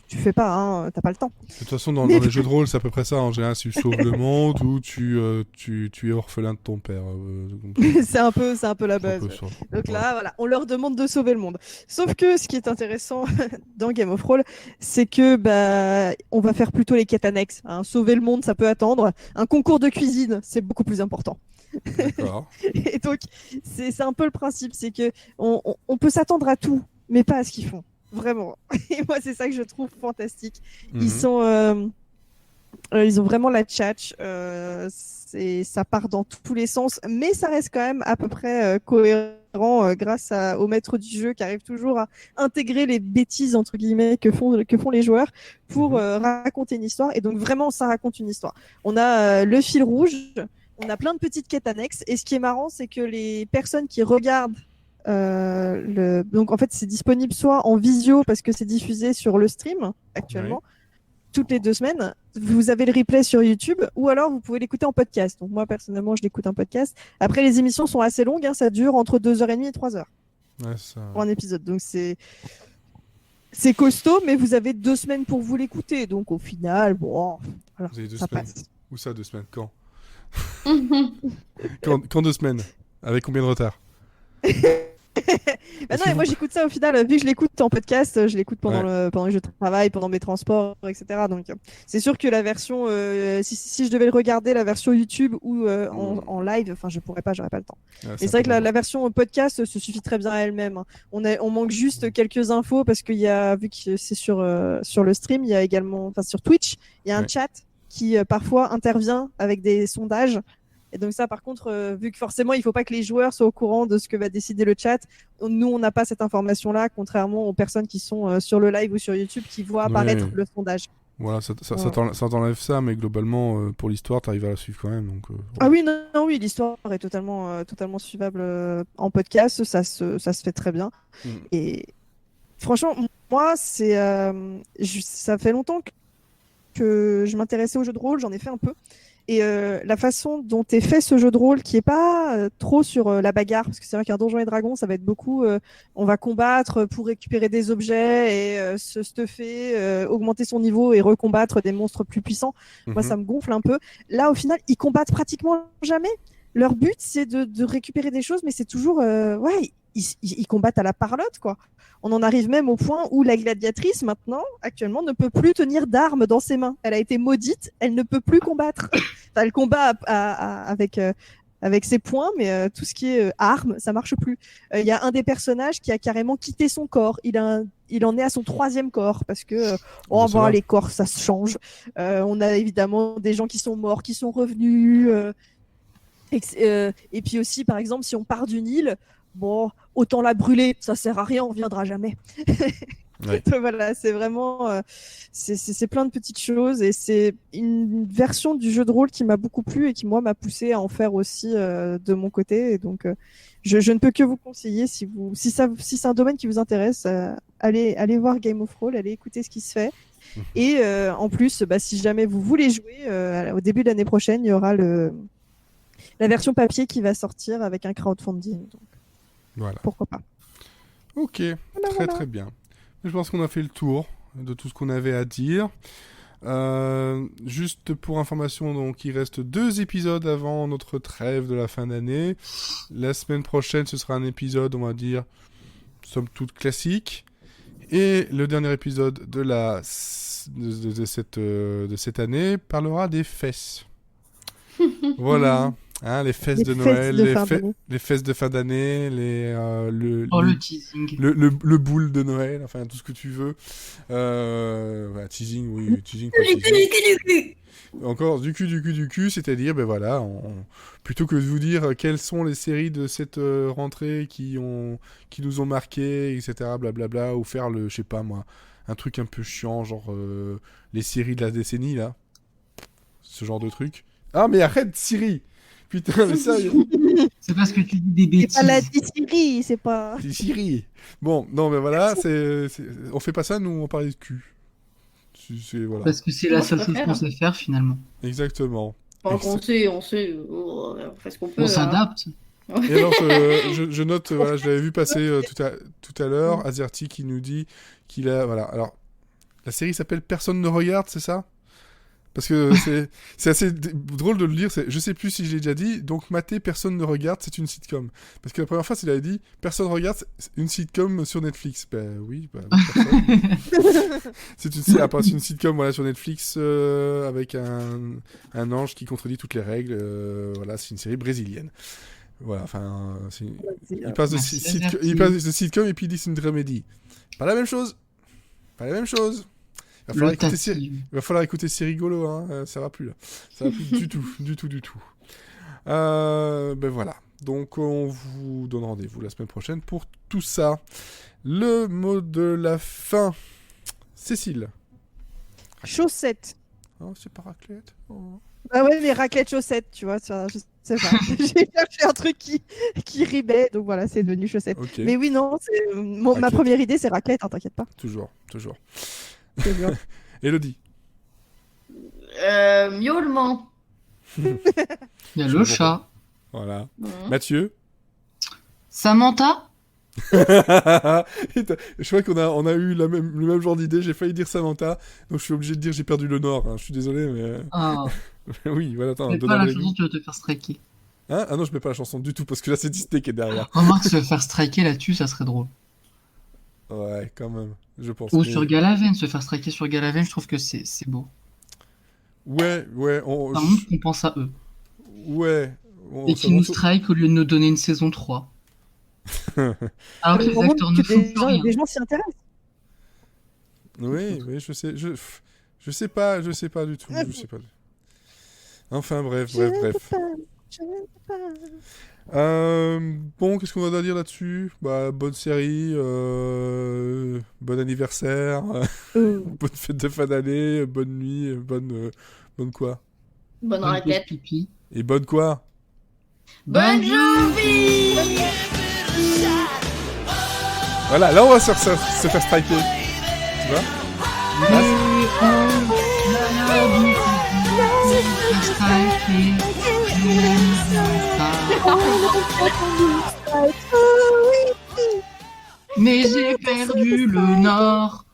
tu fais pas, hein, t'as pas le temps. De toute façon, dans les jeux de rôle, c'est à peu près ça. En général, si tu sauves le monde ou tu es orphelin de ton père. C'est un peu la base. Donc là, voilà, on leur demande de sauver le monde. Sauf que ce qui est intéressant dans Game of Thrones, c'est que on va faire plutôt les quêtes annexes. Hein. Sauver le monde, ça peut attendre. Un concours de cuisine, c'est beaucoup plus important. D'accord. Et donc, c'est un peu le principe, c'est que on peut s'attendre à tout, mais pas à ce qu'ils font. Vraiment. Et moi, c'est ça que je trouve fantastique. Ils ont vraiment la tchatch. Ça part dans tous les sens, mais ça reste quand même à peu près cohérent grâce au maître du jeu qui arrive toujours à intégrer les bêtises entre guillemets que font les joueurs pour raconter une histoire. Et donc vraiment, ça raconte une histoire. On a le fil rouge. On a plein de petites quêtes annexes. Et ce qui est marrant, c'est que les personnes qui regardent donc en fait c'est disponible soit en visio parce que c'est diffusé sur le stream actuellement toutes les 2 semaines, vous avez le replay sur YouTube ou alors vous pouvez l'écouter en podcast. Donc moi personnellement je l'écoute en podcast. Après les émissions sont assez longues, hein, ça dure entre 2h30 et 3h pour un épisode, donc c'est costaud, mais vous avez 2 semaines pour vous l'écouter, donc au final bon alors, vous avez 2 ça semaines. passe. Où ça 2 semaines? Quand quand 2 semaines? Avec combien de retard? Bah non, que et moi vous- j'écoute ça au final, vu que je l'écoute en podcast, je l'écoute pendant, Ouais. pendant que je travaille, pendant mes transports, etc. Donc c'est sûr que la version, si je devais le regarder, la version YouTube ou en live, enfin je pourrais pas, j'aurais pas le temps. Ouais, Mais c'est c'est un vrai peu que la dommage. version podcast se suffit très bien à elle-même, hein. On manque juste quelques infos parce qu'il y a, vu que c'est sur le stream, il y a également, enfin sur Twitch, il y a un Ouais. chat qui parfois intervient avec des sondages. Et donc ça, par contre, vu que forcément, il faut pas que les joueurs soient au courant de ce que va décider le chat, nous, on n'a pas cette information-là, contrairement aux personnes qui sont sur le live ou sur YouTube qui voient apparaître Ouais. le sondage. Voilà, ça Voilà. t'enlève ça, mais globalement, pour l'histoire, t'arrives à la suivre quand même. Donc, Ah oui, non, non, oui, l'histoire est totalement suivable en podcast, ça se fait très bien. Mm. Et franchement, moi, ça fait longtemps que je m'intéressais au jeu de rôle, j'en ai fait un peu. Et la façon dont est fait ce jeu de rôle, qui est pas trop sur la bagarre, parce que c'est vrai qu'un Donjon et Dragon, ça va être beaucoup, on va combattre pour récupérer des objets et se stuffer, augmenter son niveau et recombattre des monstres plus puissants. Moi, Mhm. ça me gonfle un peu. Là, au final, ils combattent pratiquement jamais. Leur but, c'est de récupérer des choses, mais c'est toujours, ouais, ils combattent à la parlotte, quoi. On en arrive même au point où la gladiatrice, maintenant, actuellement, ne peut plus tenir d'armes dans ses mains. Elle a été maudite, elle ne peut plus combattre. Enfin, elle combat avec ses poings, mais tout ce qui est armes, ça marche plus. Il y a un des personnages qui a carrément quitté son corps. Il en est à son 3e corps parce que Bah, ça va. les corps, ça se change. On a évidemment des gens qui sont morts, qui sont revenus. Et puis aussi, par exemple, si on part d'une île, bon, autant la brûler, ça sert à rien, on reviendra jamais. Ouais. Donc voilà, c'est vraiment, c'est plein de petites choses et c'est une version du jeu de rôle qui m'a beaucoup plu et qui moi m'a poussé à en faire aussi de mon côté. Et donc, je ne peux que vous conseiller si c'est un domaine qui vous intéresse, allez voir Game of Roll, allez écouter ce qui se fait. Et en plus, bah, si jamais vous voulez jouer, au début de l'année prochaine, il y aura la version papier qui va sortir avec un crowdfunding. Donc, Voilà. pourquoi pas. Ok, très voilà. très bien. Je pense qu'on a fait le tour de tout ce qu'on avait à dire. Juste pour information, donc il reste 2 épisodes avant notre trêve de la fin d'année. La semaine prochaine, ce sera un épisode, on va dire, somme toute classique. Et le dernier épisode de cette année parlera des fesses. Voilà. Hein, les fesses Les de fesses Noël, de fin d'année. les fesses de fin d'année, Oh, le teasing. le boule de Noël, enfin tout ce que tu veux. Voilà, teasing, oui, teasing, pas teasing. Encore du cul, c'est-à-dire, ben voilà, plutôt que de vous dire quelles sont les séries de cette rentrée qui nous ont marqué, etc., blablabla, ou faire je sais pas moi, un truc un peu chiant, genre les séries de la décennie, là. Ce genre de truc. Ah, mais arrête, Siri! Putain, mais ça, C'est parce que tu dis des C'est pas la bêtises. distillerie, c'est pas. c'est Siri! Bon, non, mais voilà, on fait pas ça, nous, on parlait de cul. Voilà. Parce que c'est la Moi, seule je chose préfère. qu'on sait faire finalement. Exactement. Enfin, on sait, on fait ce qu'on peut. On hein. s'adapte. Et alors, je note, voilà, je l'avais vu passer tout à l'heure, Azerty qui nous dit qu'il a, voilà, alors, la série s'appelle Personne ne regarde, c'est ça? Parce que c'est assez drôle de le lire, je sais plus si je l'ai déjà dit, donc mater Personne ne regarde, c'est une sitcom. Parce que la première fois, il avait dit Personne regarde, c'est une sitcom sur Netflix. Ben oui, personne. C'est une sitcom voilà, sur Netflix avec un ange qui contredit toutes les règles. Voilà, c'est une série brésilienne. Voilà, enfin, il passe de Merci, il passe de sitcom et puis il dit c'est une dramédie. Pas la même chose. Pas la même chose. Il va falloir écouter C'est rigolo, hein. Ça va plus là. Ça va plus du tout, du tout, du tout. Ben voilà. Donc on vous donne rendez-vous la semaine prochaine pour tout ça. Le mot de la fin. Cécile. Chaussettes. Oh, c'est pas raclette. Oh. Ah ouais, mais raclette chaussettes, tu vois, je sais pas. J'ai cherché un truc qui rimait, donc voilà, c'est devenu chaussettes. Ok. Mais oui, non, ma Raclette. première idée, c'est raclette, hein, t'inquiète pas. Toujours. C'est bien. Élodie. Miaulement. Il y a Je le comprends chat. Voilà. Mhm. Mathieu. Samantha. Je crois qu'on a eu le même genre d'idée. J'ai failli dire Samantha, donc je suis obligé de dire j'ai perdu le nord. Hein. Je suis désolé, mais Ah, oui, voilà. Attends, c'est donne pas un la règle. chanson, tu vas te faire striker. Hein? Ah non, je mets pas la chanson du tout parce que là c'est Disney qui est derrière. Remarque, se faire striker là-dessus, ça serait drôle. Ouais, quand même, je pense. Ou Mais- sur Galaven, se faire striker sur Galaven, je trouve que c'est beau. Ouais, Par contre, on pense à eux. ouais. Et qui nous strike au lieu de nous donner une saison 3. Alors que les Vraiment acteurs ne que font plus rien. des gens s'y intéressent. Oui, je sais, je sais pas du tout, je sais pas. Enfin, bref. Je ne peux pas. Bon, qu'est-ce qu'on va dire là-dessus? Bah, bonne série, bon anniversaire, bonne fête de fin d'année, bonne nuit, bonne quoi? Bonne Bonne raclette. pause pipi. Et bonne quoi? Bonne journée. Voilà, là on va se faire striker. Tu vois? Mais j'ai perdu le nord.